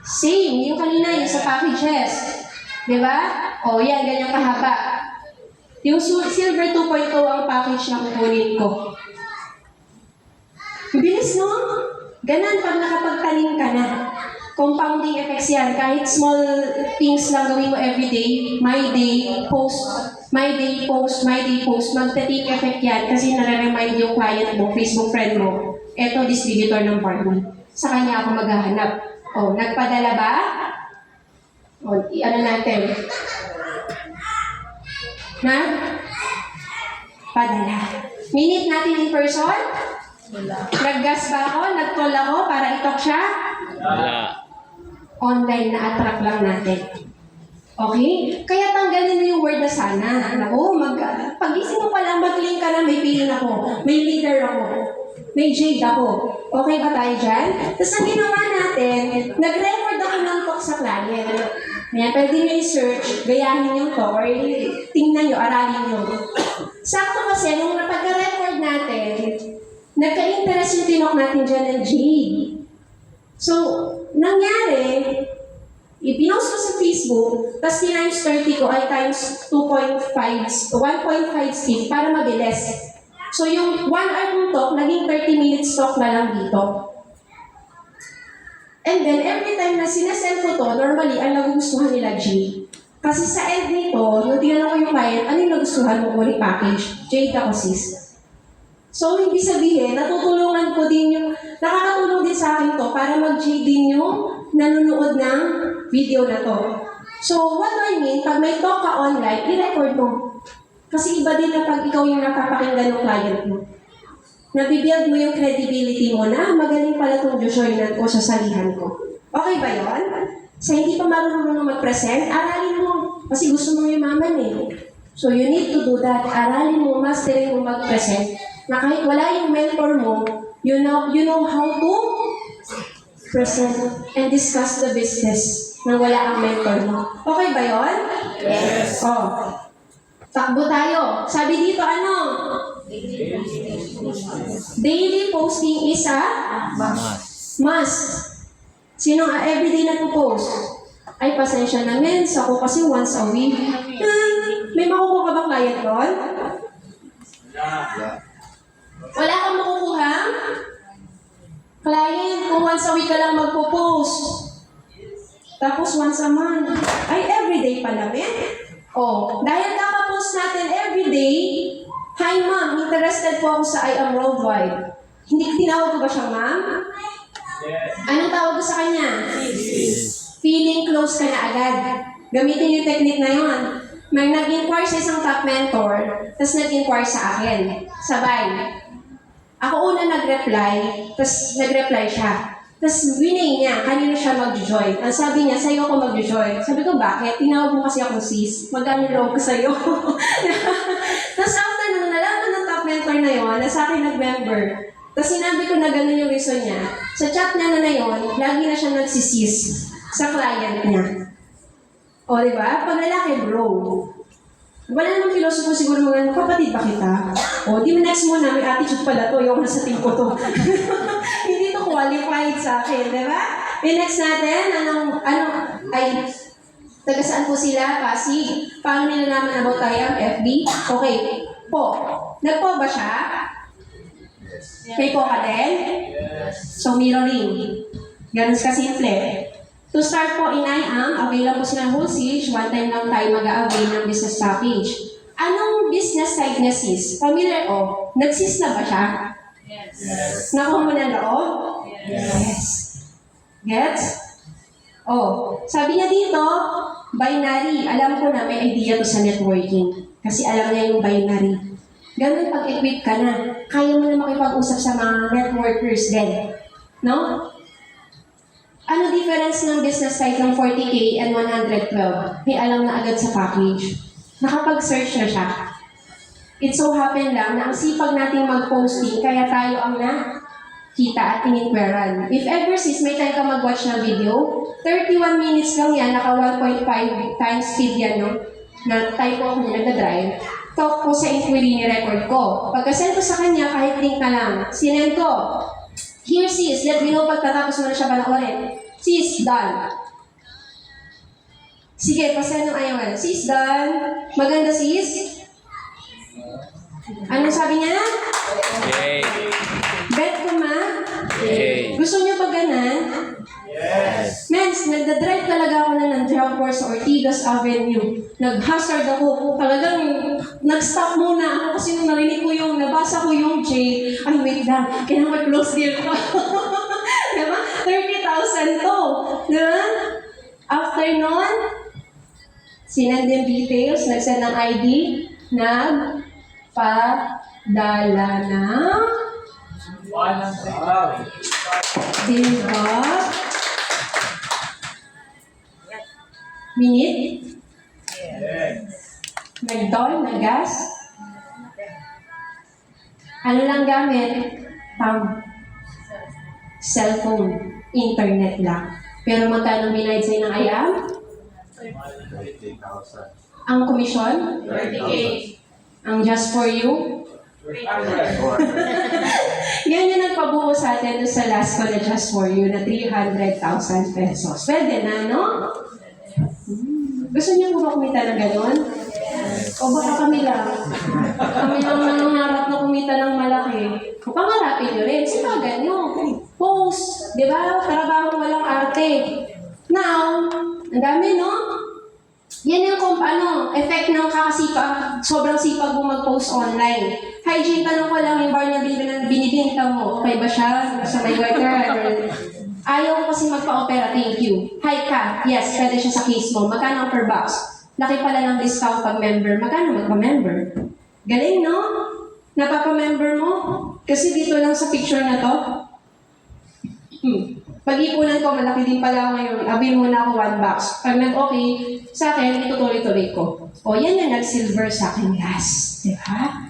Speaker 2: Same, yung kanina, yung sa packages. Di ba? Oh, yan, ganyan kahaba. Yung Silver 2.0 ang package na kukunin ko. Bilis, no? Ganon pag nakapagtanim ka na. Compounding effects yan. Kahit small things lang gawin mo everyday, my day, post, magta-take effect yan kasi nare-remind yung client mo, Facebook friend mo, eto distributor ng partner. Sa kanya ako maghahanap. O, nagpadala ba? O, ano natin? Padala. Minute natin in person? Nag-gas ba ako? Nag-call ako para itok siya?
Speaker 3: Wala.
Speaker 2: Online na attract lang natin. Okay? Kaya tanggalin mo yung word na sana. Ako, pag-isip mo pala, mag-link ka na, may pin ako, may leader ako, may jade ako. Okay ba tayo dyan? Tapos ang ginawa natin, nag-record ako ng talk sa client. Ayan, pwede nyo i-search, gayahin yung talk, or tingnan nyo, aralin nyo. Sakto kasi, nung napagka-record natin, nagka-interest yung tinok natin dyan ng jade. So, nangyari, ipinost ko sa Facebook, tapos times 30 ko ay times 1.5 speed para mabilis. So, yung 1 hour kong talk, naging 30 minutes talk na lang dito. And then, every time na sinasend ko to, normally, ang nagugustuhan nila G. Kasi sa end nito, nung tinanong ko yung client, ano yung nagustuhan mo ulit package? Jade ako sis. So, hindi sabihin, nakakatulong din sa akin to para mag-Jade din yung nanonood ng video na to. So, what do I mean? Pag may talk ka online, i-record mo. Kasi iba din na pag ikaw yung napapakinggan ng client mo. Nabibuild mo yung credibility mo na magaling pala itong Joshua ko sa salihan ko. Okay ba yun? Sa hindi pa marunong mag-present, aralin mo. Kasi gusto mo yumaman eh. So you need to do that. Aralin mo, masterin mo mag-present. Na kahit wala yung mentor mo, you know how to present and discuss the business nang wala ang mentor mo. Okay ba yun?
Speaker 3: Yes.
Speaker 2: Oh. Takbo tayo. Sabi dito ano? Daily posting is a must. Sino everyday nagpo-post? Ay, pasensya na men. Ako kasi once a week. May makukuha ka bang client doon? Wala kang makukuha? Client, kung once a week ka lang magpo-post. Tapos once a month. Ay, everyday pala men. Oh, dahil kaka-post natin everyday, hi ma'am, interested po ako sa I Am Worldwide. Hindi tinawag ko ba siya ma'am?
Speaker 3: Yes.
Speaker 2: Anong tawag ko sa kanya? Feeling close ka na agad. Gamitin yung technique na yun. May nag-inquire sa isang top mentor, tapos nag-inquire sa akin. Sabay. Ako una nag-reply, tapos nag-reply siya. Tapos winning niya, kanino siya mag-join. Ang sabi niya, sa'yo ako mag-join. Sabi ko, bakit? Tinawag mo kasi ako sis. Magkano loob ko sa'yo? Tapos after nung nalaman ng top mentor na yun, na sa akin nag-member. Tapos sinabi ko na gano'n yung reason niya. Sa chat niya na yun, lagi na siya nagsisis sa client niya. O, di ba? Pag lalaki, bro. Wala namang filosofo siguro mga, kapatid ba kita? O, di mo next muna, may attitude pala to, yung nasa team ko to. Hindi to qualified sa akin, di ba? Next natin, ay, taga saan po sila? Pasig. Paano nilalaman about tayo ang FB? Okay. Po. Nagpo ba siya? May po ka din? So, mirroring. Ganun kasimple. To start po in I Am, available po sila whole siege. One time lang tayo mag-a-avail ng business package. Anong business side niya, sis? Familiar o? Nag-sis na ba siya?
Speaker 3: Yes.
Speaker 2: Nakuha mo na loob? Yes. Gets? Oh, sabi niya dito, binary. Alam ko na may idea to sa networking. Kasi alam niya yung binary. Ganun pag-equip ka na. Kaya mo na makipag-usap sa mga networkers din. No? Ano difference ng business side ng 40K and 112? May alam na agad sa package. Nakapag-search na siya. It so happen lang na ang sipag nating mag-posting, kaya tayo ang nakita at ininkweran. If ever sis, may time ka mag-watch ng video, 31 minutes lang yan, naka 1.5 times speed yan, no? Na type ko ako niya nagda-drive. Talk ko sa inquiry ni record ko. Pagka-send ko sa kanya, kahit link na lang, sinend ko. Here sis, let me know pagtatapos mo na siya panoorin. Sis, done. Sige, pasend ng ayaw. Sis, done. Maganda sis. Anong sabi niya?
Speaker 3: Yay.
Speaker 2: Bet ko ma?
Speaker 3: Yay.
Speaker 2: Gusto niyo pag ganan?
Speaker 3: Yes.
Speaker 2: Mens, nagda-drive talaga ako na ng Drumcore sa Ortigas Avenue. Nag-hazard ako. Talagang nag-stop muna ako kasi nung narinig ko yung, nabasa ko yung J. Ay, wait lang. Kailangan mag-close deal ko. Diba? 30,000 to. Diba? After nun, sinend yung details, nag-send ng ID, nagpadala ng, diba? Minute? Nag-doll, nag-gas? Ano lang gamit? Cellphone, internet lang. Pero magkano binayad sa'yo ng ayam?
Speaker 3: 30,000.
Speaker 2: Ang komisyon?
Speaker 3: 30K.
Speaker 2: Ang just for you? Yan yung nagpabuo sa atin doon sa last ko na just for you na 300,000 pesos. Pwede na, no? Gusto niyo po ba kumita ng gano'n? O baka kami lang? Kami lang nangarap na kumita ng malaki. O pangarapin nyo rin. Sipagan nyo. Post. Di ba? Trabaho walang arte. Now, ang dami, no? Yan yung effect ng kakasipag, sobrang sipag mo mag-post online. Hygiene, tanong ko lang, yung bar na binibinta mo, okay ba siya? Sa may waiter? Ayaw ko kasi magpa-opera, thank you. Hi ka, yes, pwede siya sa case mo. Magkano ang per box? Laki pala ng discount pag member. Magkano magpa-member? Galing, no? Napapa-member mo? Kasi dito lang sa picture na to, pag-ipunan ko, malaki din pala ako ngayon. Abin muna ako 1 box. Pag nag-okay sa akin, itutuloy-tuloy ko. O, yan yung nag-silver sa akin, yes. Diba?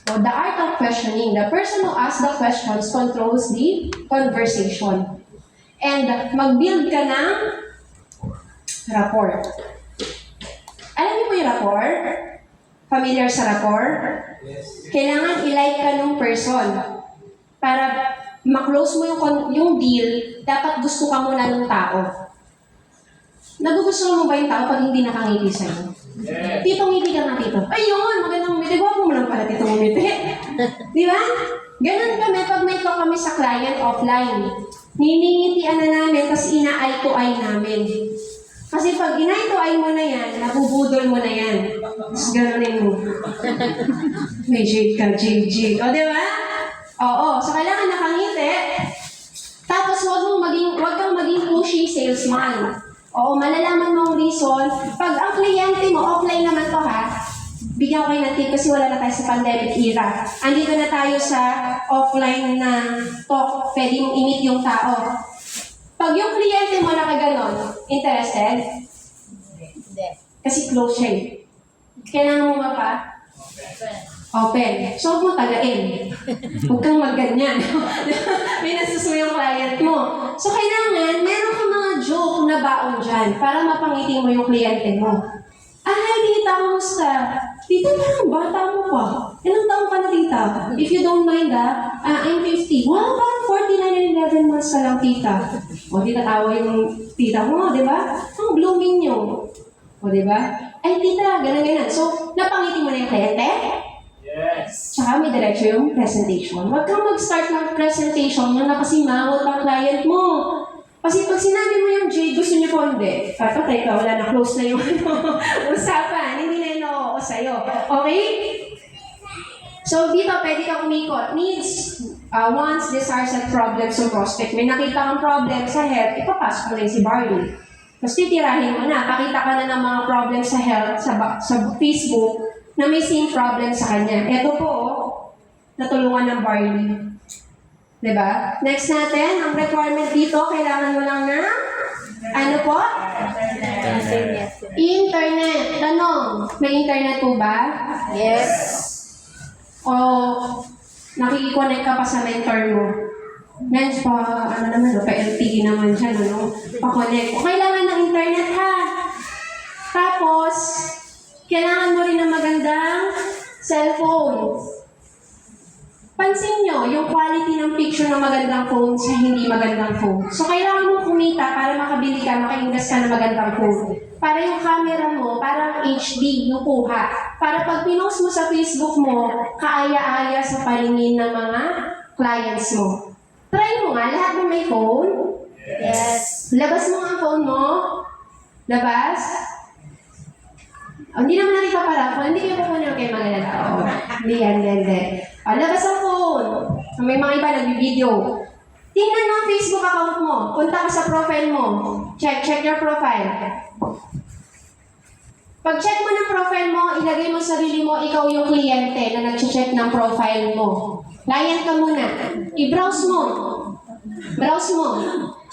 Speaker 2: O, the art of questioning. The person who asks the questions controls the conversation. And mag-build ka ng rapport. Alam niyo po yung rapport? Familiar sa rapport?
Speaker 3: Yes.
Speaker 2: Kailangan i-like ka ng person. Para ma-close mo yung deal, dapat gusto ka muna ng tao. Nagugustuhan mo ba yung tao pag hindi nakangiti sa'yo?
Speaker 3: Yes.
Speaker 2: Tito, ngiti ka nga, tito. Ayun, magandang ngiti. Huwag mo lang pala, tito, ngumiti. Di ba? Ganun kami pag may talk kami sa client offline. Niningitian na namin, tapos ina-eye to eye namin. Kasi pag ina-eye to eye mo na yan, nabubudol mo na yan. Tapos ganunin mo. May jig ka, jig. O, di ba? Oo, so kailangan nakangiti. Tapos wag kang maging pushy salesman. Oo, malalaman mo ang reason. Pag ang kliyente mo, offline naman to ha, bigyan ko kayo ng tip kasi wala na tayo sa pandemic era. Andito na tayo sa offline na talk, pwede mong i-meet yung tao. Pag yung kliyente mo nakaganon, interested?
Speaker 4: Hindi.
Speaker 2: Kasi close siya eh. Kailangan mo pa? Open. So, huwag mo tagain. Huwag kang magganyan. May nasusuyo yung client mo. So, kailangan, meron kang mga joke na baon dyan para mapangiti mo yung kliyente mo. Hi, tita, kamusta? Tita, parang bata mo pa. Ilang taong ka na, tita? If you don't mind, I'm 50. Wow, parang 49 and 11 months ka lang, tita. O, di tatawa yung tita mo, di ba? Ang blooming nyo. O, di ba? Ay, tita, ganun. So, napangiti mo na yung kliyente?
Speaker 3: Yes.
Speaker 2: Tsaka may diretso yung presentation. Huwag kang mag-start ng presentation yung nakasimangot ang client mo. Kasi pag sinabi mo yung Jade, gusto niyo po hindi. Patay ka, wala na, close na yung usapan. Hindi na yun, sa'yo. Okay? So, dito, pwede kang umikot. Needs, wants, desires, and problems ng prospect. May nakita kang problem sa health, ipapasok mo rin si Barney. Tapos titirahin mo na, pakita ka na ng mga problems sa health sa Facebook na may same problem sa kanya. Ito po, natulungan ng Barney. Diba? Next natin, ang requirement dito, kailangan mo lang na, ano po? Internet. Tanong, may internet po ba?
Speaker 4: Yes.
Speaker 2: O nakikiconnect ka pa sa mentor mo? Yan, ano naman, pa-LTE naman dyan, ano? Pa-connect. O, kailangan ng internet, ha? Tapos, kailangan mo rin ng magandang cellphone. Pansin nyo, yung quality ng picture ng magandang phone sa hindi magandang phone. So, kailangan mo kumita para makabili ka, maka-invest ka ng magandang phone. Para yung camera mo, parang HD, yung kuha. Para pag pinost mo sa Facebook mo, kaaya-aya sa paningin ng mga clients mo. Try mo nga, lahat mo may phone.
Speaker 4: Yes.
Speaker 2: Labas mo ang phone mo. Labas. Hindi naman natin paparapon. Hindi kayo pupunin kayo magalala. Hindi yan. Labas ang phone. May mga iba nag-video. Tingnan mo ang Facebook account mo. Punta ka sa profile mo. Check your profile. Pag-check mo ng profile mo, ilagay mo sa sarili mo, ikaw yung kliyente na nag-check ng profile mo. Client ka muna. I-browse mo. Browse mo.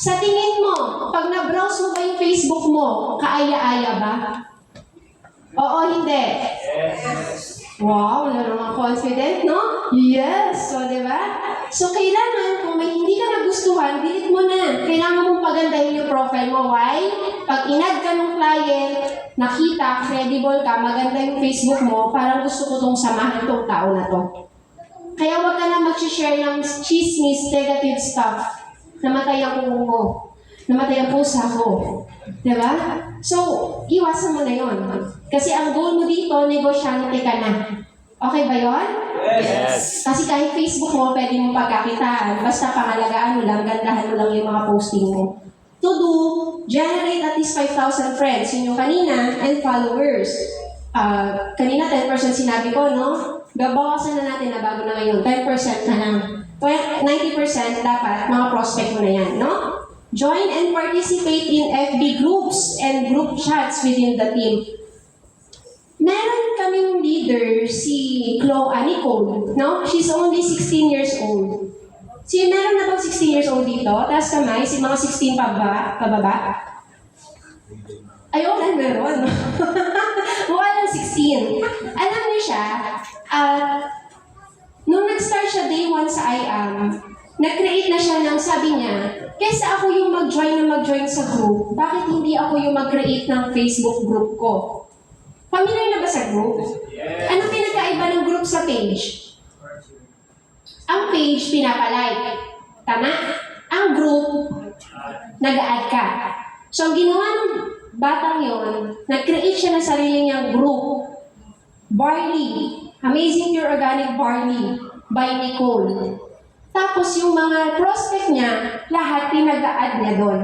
Speaker 2: Sa tingin mo, pag na-browse mo ba yung Facebook mo, kaaya-aya ba? Oo, hindi. Wow, wala namang confident, no? Yes! So, di ba? So, kailangan, kung may hindi ka nagustuhan, delete mo na. Kailangan mong pagandahin yung profile mo. Why? Pag inad ka ng client, nakita, credible ka, maganda yung Facebook mo, parang gusto ko tong samahan tong tao na to. Kaya huwag ka na mag-share ng chismis, negative stuff. Namatay ang kuko mo. Namatay ang pusa ko. Diba? So, iwasan mo na yon. Kasi ang goal mo dito, negosyante ka na. Okay ba yon?
Speaker 3: Yes.
Speaker 2: Kasi kahit Facebook mo, pwede mong pagkakitaan. Basta pangalagaan mo lang, gandahan mo lang yung mga posting mo. To do, generate at least 5,000 friends. Yun yung kanina, and followers. Kanina 10% sinabi ko, no? Babawasan na natin na bago na ngayon. 10% na lang. 90% dapat mga prospect mo na yan, no? Join and participate in FB groups and group chats within the team. Meron kaming leader, si Nicole, no? She's only 16 years old. Meron na bang 16 years old dito? Taas kamay, si mga 16 pababa? Ay, wala, meron. Mukha lang 16. Alam niyo siya, nung nag-start siya day 1 sa IAM, nag-create na siya ng sabi niya, kaysa ako yung mag-join sa group, bakit hindi ako yung mag-create ng Facebook group ko? Familiar na ba sa group? Ano pinagkaiba ng group sa page? Ang page, pinapalike. Tama? Ang group, nag-add ka. So, ang ginawa ng batang yon, nag-create siya ng sarili niyang group. Barley. Amazing Pure Organic Barley by Nicole. Tapos yung mga prospect niya, lahat pinag-a-add niya doon.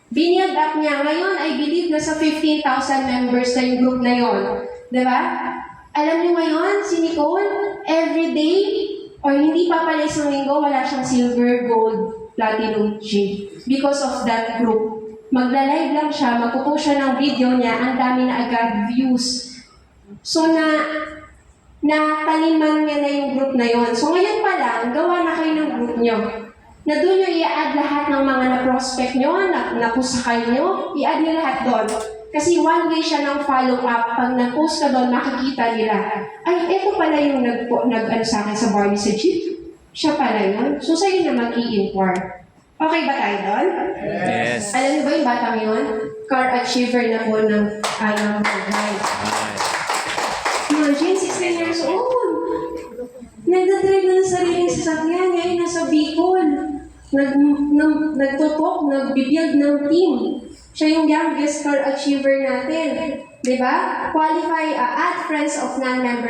Speaker 2: Binuild up niya. Ngayon, I believe nasa 15,000 members na yung group na yon. Diba? Alam niyo ngayon, si Nicole, everyday, or hindi pa pala isang linggo, wala siyang silver, gold, platinum, G. Because of that group. Magla-live lang siya, magpupost siya ng video niya, ang dami na agad views. So nataniman niya na yung group na yon. So ngayon pa lang, gawa na kayo ng group niyo. Na doon nyo i-add lahat ng mga na-prospect nyo, napusakal nyo, i-add nyo lahat doon. Kasi one way siya ng follow-up. Pag nag-post ka doon, makikita nila, ay, eto pala yung nag-ano sa akin sa Barney sa Jeep. Siya pala yun. So sa'yo na mag-i-inquire. Okay ba tayo doon?
Speaker 3: Yes.
Speaker 2: Alam niyo ba yung batang yun? Car achiever na po ng IAM Guys. Imagine, 16 years old. Nagdadrive na ng sariling sasakyan. Ngayon nasa Bicol. Nagtutok, nagbibuild ng team. Siya yung youngest car achiever natin. Diba? Qualify, add friends of non-IAM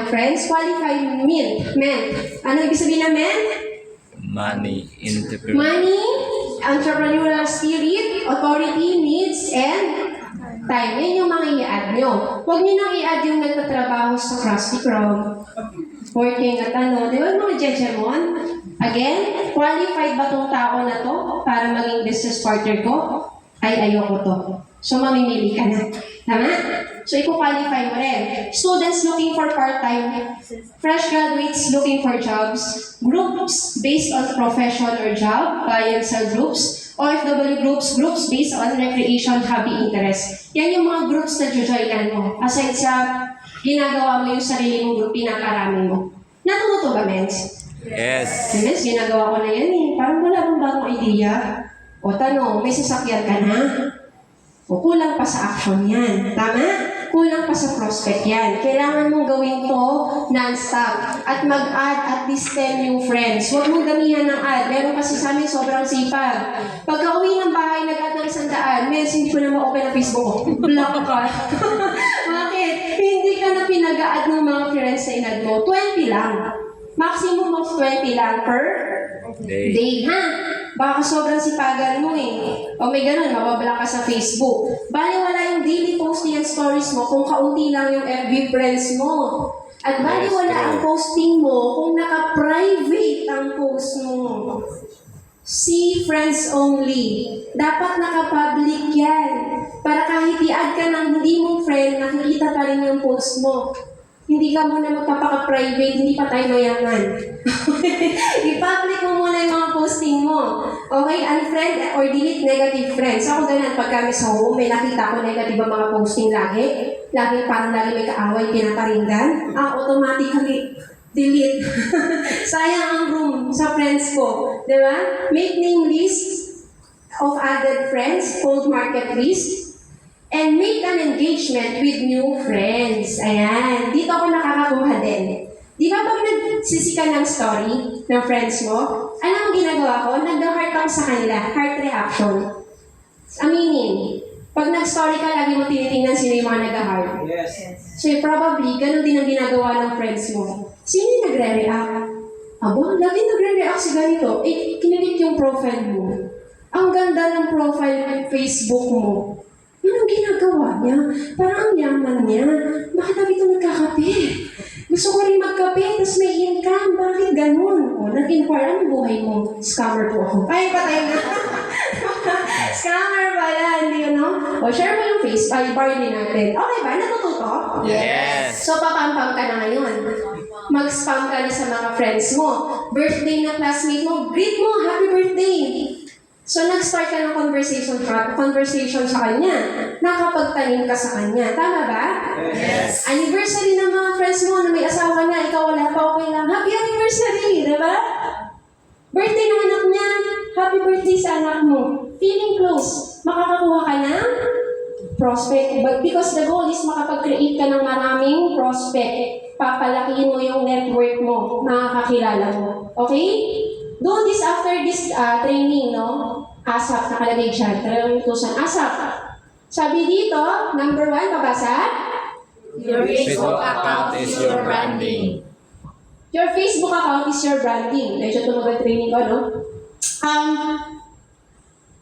Speaker 2: friends. Qualify men. Ano ibig sabihin na men?
Speaker 3: Money, entrepreneur.
Speaker 2: Money, entrepreneurial spirit, authority, needs, and time. Yan yung mga i-add nyo. Huwag nyo nang i-add yung nagtatrabaho sa Krusty Krab. Working at ano. Di ba yung mga jejemon? Again, qualified ba tong tao na to para maging business partner ko? Ay, ayoko to. So, mamimili ka na. Tama? So, i-qualify mo rin. Students looking for part-time, fresh graduates looking for jobs, groups based on profession or job, buy and sell groups, OFW groups, groups based on recreation, hobby, interest. Yan yung mga groups na jojoinan mo. Aside sa ginagawa mo yung sarili mong group, pinakarami mo. Natuto ba, Mens?
Speaker 3: Yes.
Speaker 2: Mens, ginagawa ko na yan eh. Parang wala bang bagong idea. O tanong, may sasakyan ka na? O kulang pa sa action yan. Tama? Kulang pa sa prospect yan. Kailangan mong gawin to non-stop. At mag-add at least 10 new friends. Huwag mong damihan ng add. Meron kasi sa amin sobrang sipag. Pagka uwi ng bahay, nag-add ng 100. Mens, hindi ko na ma-open ang Facebook ko. Block ka. Bakit? Hindi ka na pinag-add ng mga friends na inad mo. 20 lang. Maximum of 20 lang per day, ha? Baka sobrang sipagan mo eh. O may ganun, mababala ka sa Facebook. Bali wala yung daily posting and stories mo kung kaunti lang yung FB friends mo. At bali wala ang posting mo kung naka-private ang post mo. See friends only. Dapat naka-public yan. Para kahit i-add ka ng hindi mong friend, nakikita pa rin yung post mo. Hindi ka muna magpapaka-private, hindi pa tayo mayaman. I-public mo muna yung mga posting mo. Okay? Unfriend or delete negative friends. Ako ganun, pag kami sa home, may nakita ko negative ang mga posting lagi. Parang lagi may kaaway, pinaparinggan. Automatically delete. Sayang ang room sa friends ko. Diba? Make name list of added friends, cold market list. And make an engagement with new friends. Ayan. Dito ako nakakakuha din. Di ba pag nagsisikan ng story ng friends mo, ano ang ginagawa ko? Nag-heart ako sa kanila. Heart reaction. Aminin. Pag nag-story ka, lagi mo tinitingnan sino yung mga nag-heart.
Speaker 1: Yes.
Speaker 2: So probably, ganun din ang ginagawa ng friends mo. Sino yung nagre-react? Aba, lagi nagre-react si ganito. Kinilik yung profile mo. Ang ganda ng profile ng Facebook mo. Anong ginagawa niya? Parang ang yaman niya. Bakit namin ito nagkakape? Gusto ko rin magkape, tapos may income. Bakit ganun? O, nag-inquire, anong buhay mo? Scammer po ako. Ay, patay na. Scammer pala, hindi yun, no? O, share mo yung face, barley natin. Okay ba? Natututo?
Speaker 3: Yes.
Speaker 2: So, papampam ka na ngayon. Mag-spam ka na sa mga friends mo. Birthday ng classmate mo, greet mo, happy birthday! So, nag-start ka ng conversation sa kanya. Nakapagtanim ka sa kanya. Tama ba?
Speaker 3: Yes.
Speaker 2: Anniversary ng mga friends mo na may asawa niya, ikaw wala pa, okay lang. Happy anniversary! Diba? Birthday ng anak niya, happy birthday sa anak mo. Feeling close. Makakakuha ka ng prospect. But because the goal is makapag-create ka ng maraming prospect. Papalakihin mo yung network mo, makakakilala mo. Okay? Do this after this training, no? ASAP, nakalagay dyan. Talagang utusan. ASAP. Sabi dito, number 1, babasa.
Speaker 4: Your Facebook account is your branding.
Speaker 2: Your Facebook account is your branding. Medyo tumagal training ko, no?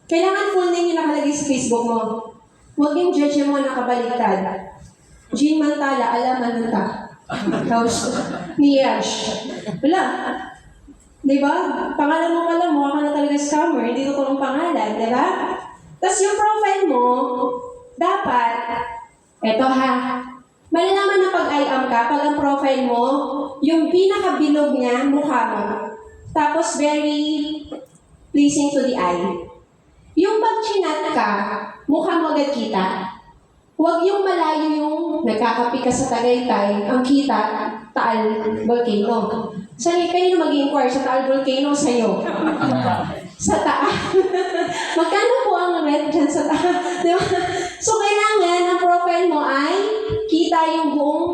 Speaker 2: Kailangan full name yung nakalagay sa Facebook mo. Huwag yung judge mo nakabaliktad. Jean Mantala, alaman ta. Tapos, Niyash. Wala. Diba? Pangalan mo pala, mukha ka na talaga scammer. Hindi ko tulong pangalan, diba? Tapos yung profile mo, dapat, eto ha, malalaman na pag-I-am ka, pag ang profile mo, yung pinakabilog niya, mukha mo. Tapos very pleasing to the eye. Yung pag chinat ka, mukha mo agad kita. Huwag yung malayo yung nagkakapi ka sa Tagaytay, ang kita, Taal Volcano. Saan kayo mag-inquire sa Taal Volcano sa'yo? Sa Taal. Magkano po ang rent dyan sa Taal? Diba? So, kailangan ang profile mo ay kita yung buong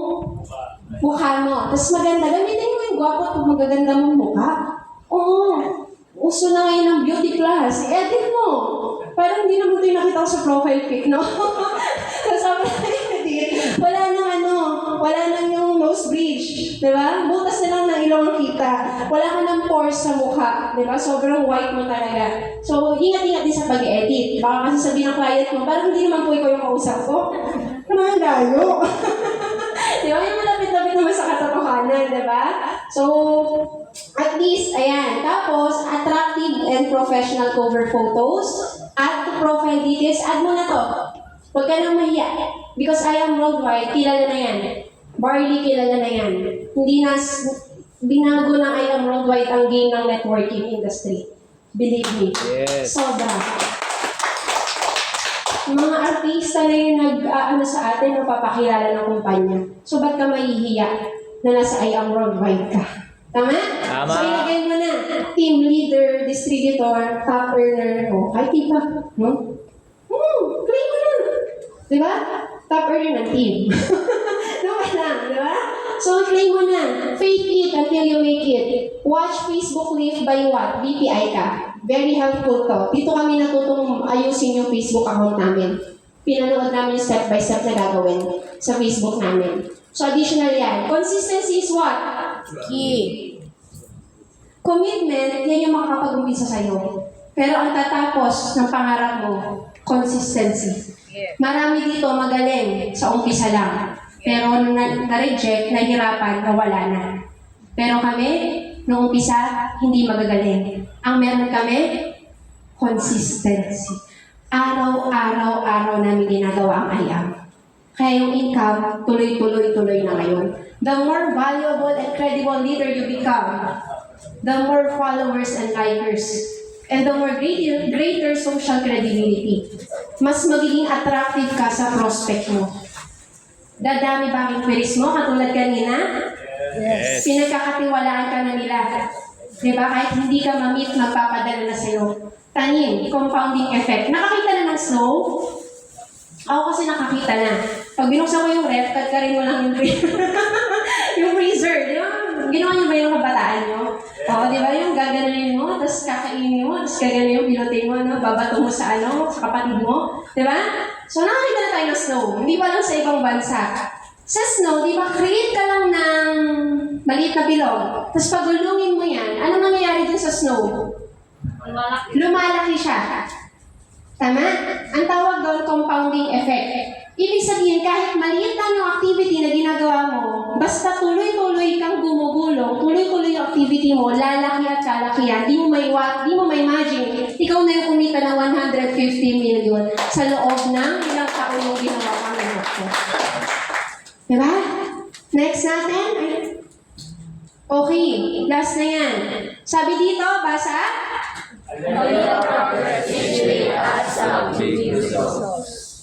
Speaker 2: mukha mo. Tapos maganda. Gamitin mo yung gwapo at magaganda mong mukha. Oo. Uso na ngayon ng beauty class. I-edit mo. Parang hindi naman ito yung nakita ko sa profile pic, no? Sabi na wala nang wala nang yung nose bridge. Diba? Butas na lang ng ilong ang kita. Wala ka ng pores sa mukha, di ba? Sobrang white mo talaga. So, ingat-ingat din sa pag-edit. Baka kasi sabihin ng client mo, parang hindi naman po ikaw yung kausap ko. Naman layo. Di ba? Yung malapit-lapit naman sa katotohanan, di ba? So, at least, ayan. Tapos, attractive and professional cover photos. Add to profile details. Add mo na to. Huwag ka nang mahiya. Because I am worldwide, kilala na yan. Barley, kilala na yan. Hindi na, binago na I am worldwide ang game ng networking industry. Believe me.
Speaker 3: Yes.
Speaker 2: Sobra. Mga artista na yung nag-aano sa atin, napapakilala ng kumpanya. So, ba't ka mahihiya na nasa I am worldwide ka? Tama?
Speaker 3: Tama.
Speaker 2: So, ilagay mo na. Team leader, distributor, top earner. O, kahit iba. No? Claim mo na. Diba? Top earner ng team. Naman lang, diba? So, claim mo na. Fake it until you make it. Watch Facebook Live by what? BPI ka. Very helpful to. Dito kami natutong ayusin yung Facebook account namin. Pinanood namin step by step na gagawin sa Facebook namin. So, additional yan. Consistency is what?
Speaker 4: Key.
Speaker 2: Commitment, yan yung makakapag-umpisa sa'yo. Pero ang tatapos ng pangarap mo, consistency. Marami dito magaling sa umpisa lang. Pero nung na-reject, nahirapan, nawala na. Pero kami, nung umpisa, hindi magagaling. Ang meron kami, consistency. Araw-araw namin ginagawa ang IAM. Kaya yung income, tuloy-tuloy na ngayon. The more valuable and credible leader you become, the more followers and likers, and the more greater social credibility. Mas magiging attractive ka sa prospect mo. Dadami ba ang inquiries mo, katulad kanina?
Speaker 3: Yes.
Speaker 2: Pinagkakatiwalaan ka na nila. Diba? Kahit hindi ka ma-meet, magpapadala na sa'yo. Tanim, compounding effect. Nakakita na ng snow? Ako kasi nakakita na. Pag binuksan ko yung ref, rin mo lang yung yung freezer. Di ba? Ginawa niyo ba yung kabataan niyo? Oo, di ba? Yung gaganin mo, tapos kakainin mo, tapos gaganin yung pilote mo, no? Babato mo sa sa kapatid mo. Di ba? So, nakakita na tayo ng snow. Hindi pa lang sa ibang bansa. Sa snow, di ba, create ka lang ng maliit na bilog. Tapos pagulungin mo yan, ano nangyayari dun sa snow? Lumalaki siya. Tama? Ang tawag doon, compounding effect. Ibig sabihin, kahit maliit lang yung activity na ginagawa mo, basta tuloy-tuloy kang gumugulong, tuloy-tuloy yung activity mo, lalaki at lalaki yan, di mo may imagine, ikaw na yung kumita ng 150 million sa loob ng ilang taon yung ginawa kang negosyo. Diba? Next natin. Okay, last na yan. Sabi dito, basa?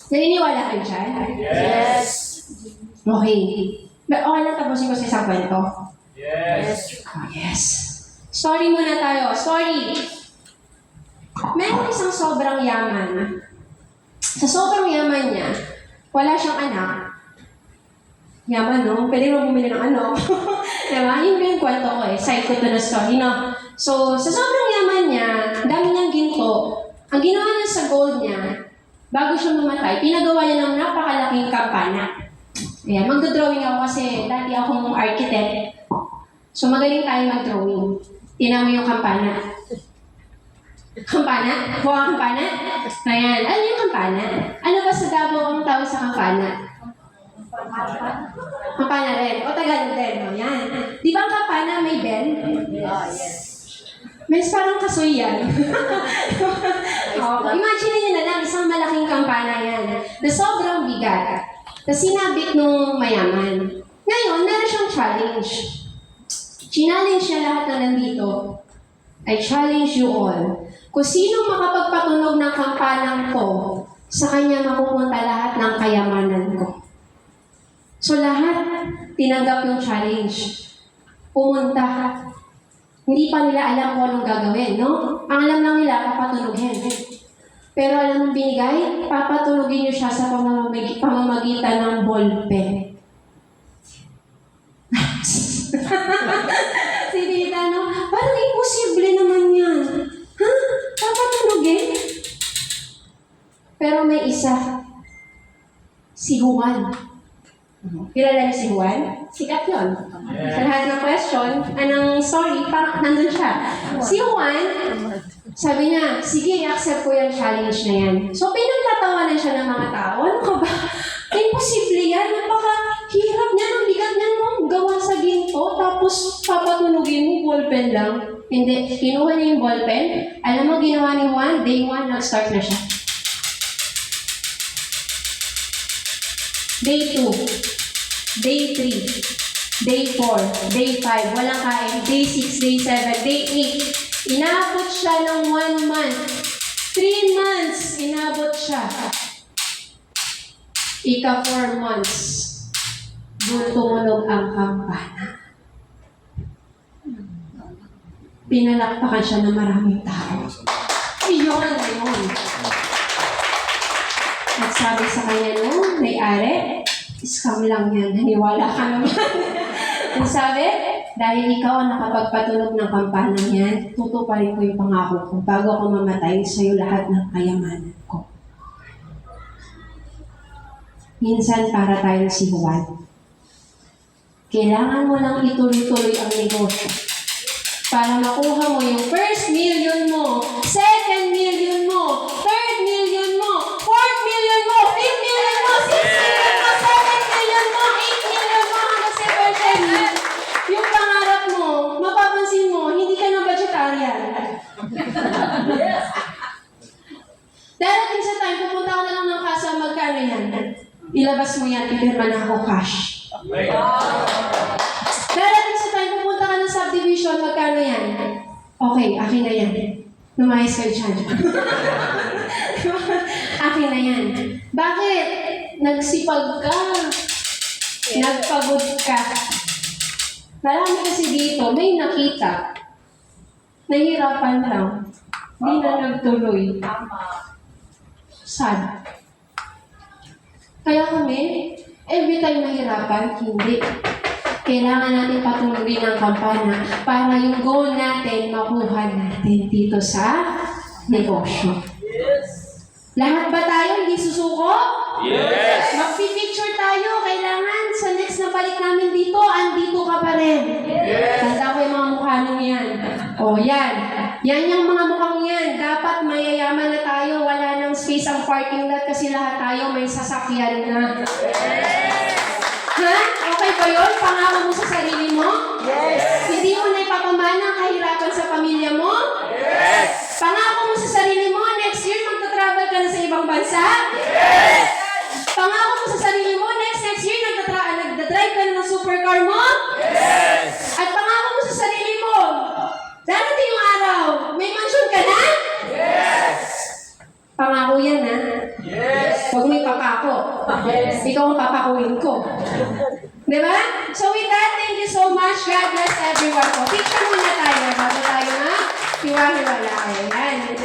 Speaker 2: Naniniwala kayo dyan?
Speaker 4: Yes.
Speaker 2: Okay. Okay lang tapusin ko sa isang kwento.
Speaker 3: Yes.
Speaker 2: Oh, yes. Story muna tayo. Story. Meron isang sobrang yaman. Sa sobrang yaman niya, wala siyang anak. Yaman, no? Pwede mo bumili ng ano. Diba? Yun ba yung kwento ko eh. Side ko to na story, no? So, sa sobrang yaman niya, dami niyang ginto. Ang ginawa niya sa gold niya, bago siya mamatay, pinagawa niya ng napakalaking kampana. Ayan, magdodrawing ako kasi dati akong architect. So, magaling tayo mag-drawing. Tingnan mo yung kampana. Kampana? Buwang kampana? Ayan. Ano yung kampana? Ano ba sa Davao ang tawag sa kampana? Kampana rin. O Tagalog din. O, yan. Di ba ang kampana may bell?
Speaker 4: Yes.
Speaker 2: May parang kasoy yan. Imagine nyo na lang, isang malaking kampana yan. Na sobrang bigat. Na sinabit nung mayaman. Ngayon, meron siyang challenge. Challenge niya lahat na nandito. I challenge you all. Kung sino makapagpatunog ng kampanang to, sa kanya mapupunta lahat ng kayamanan ko. So lahat, tinanggap yung challenge. Pumunta. Hindi pa nila alam kung anong gagawin, no? Ang alam lang nila, papatunugin. Pero alam mong binigay, papatunugin niyo siya sa pamamagitan ng ballpen. Si Tita, no? Parang imposible naman yan. Ha? Papatunugin? Pero may isa. Si Juan. Kilala niyo si Juan? Sikat yun. Sa lahat ng question, anong story, parang nandun siya. Si Juan, sabi niya, sige, accept ko yung challenge na yan. So, pinagtatawanan siya ng mga tao. Ano ka ba? Imposible yan. Napakahirap niya. Ang bigat niya nung gawa sa ginto. Tapos, papatunugin mo, ballpen lang. Hindi. Kinuha niya yung ballpen. Alam mo, ginawa ni Juan, day 1, nag-start na siya. Day 2. Day 3. Day 4. Day 5. Walang kain. Day 6. Day 7. Day 8. Inabot siya ng 1 month. 3 months, inabot siya. Ika 4 months. Doon tumunog ang kampana. Pinalakpakan siya ng maraming tao. Iyon. At sabi sa kanya nung may-ari, scam lang yan, naniwala ka naman. Ang sabi, dahil ikaw ang nakapagpatunog ng kampana niyan, tutuparin ko yung pangako ko bago ako mamatay sa'yo lahat ng kayamanan ko. Minsan para tayong si Juan. Kailangan mo lang ituloy-tuloy ang negosyo para makuha mo yung first million mo, second million mo, third million mo, fourth million mo, fifth million mo, sixth million mo, seventh million mo, eighth million mo, hanggang sa percent. Yung pangarap mo, mapapansin mo, hindi ka na vegetarian. Darating sa time, pupunta ka na lang ng kasa, magkano yan? Ilabas mo yan, pipirma na ako cash. Darating sa time, pupunta ka ng subdivision, magkano yan? Okay, akin na yan. Lumayas kayo dyan. Akin na yan. Bakit? Nagsipag ka. Nagpagod ka. Marami kasi dito, may nakita. Nahirapan lang. Hindi na nagtuloy. Sad. Kaya kami, every time nahirapan, hindi. Kailangan natin patulugin ang kampana para yung goal natin makuha natin dito sa negosyo. Lahat ba tayo hindi susuko?
Speaker 3: Yes!
Speaker 2: Magpipicture tayo. Kailangan sa next na balik namin dito, andito ka pa rin. Tanda ko yung mga mukha nung yan. O yan. Yan yung mga mukhang yan. Dapat mayayaman na tayo. Wala nang space ang parking lot kasi lahat tayo may sasakyan na. Ha? Okay ba yun? Pangako mo sa sarili mo? Yes. Hindi mo na ipapamana ang kahirapan sa pamilya mo? Yes. Pangako mo sa sarili mo, next year magta-travel ka na sa ibang bansa? Yes. Pangako mo sa sarili mo, next year nagda-drive ka na ng supercar mo? Yes. At pangako mo sa sarili mo, darating yung araw, may mansion ka na? Yes. Pangako yan, ha? Yes. Huwag mo ipapako. Yes. Ikaw ang papakuin ko. Diba? So with that, thank you so much. God bless everyone. Picture muna tayo bago tayo na hiwa-hiwala. Ayan.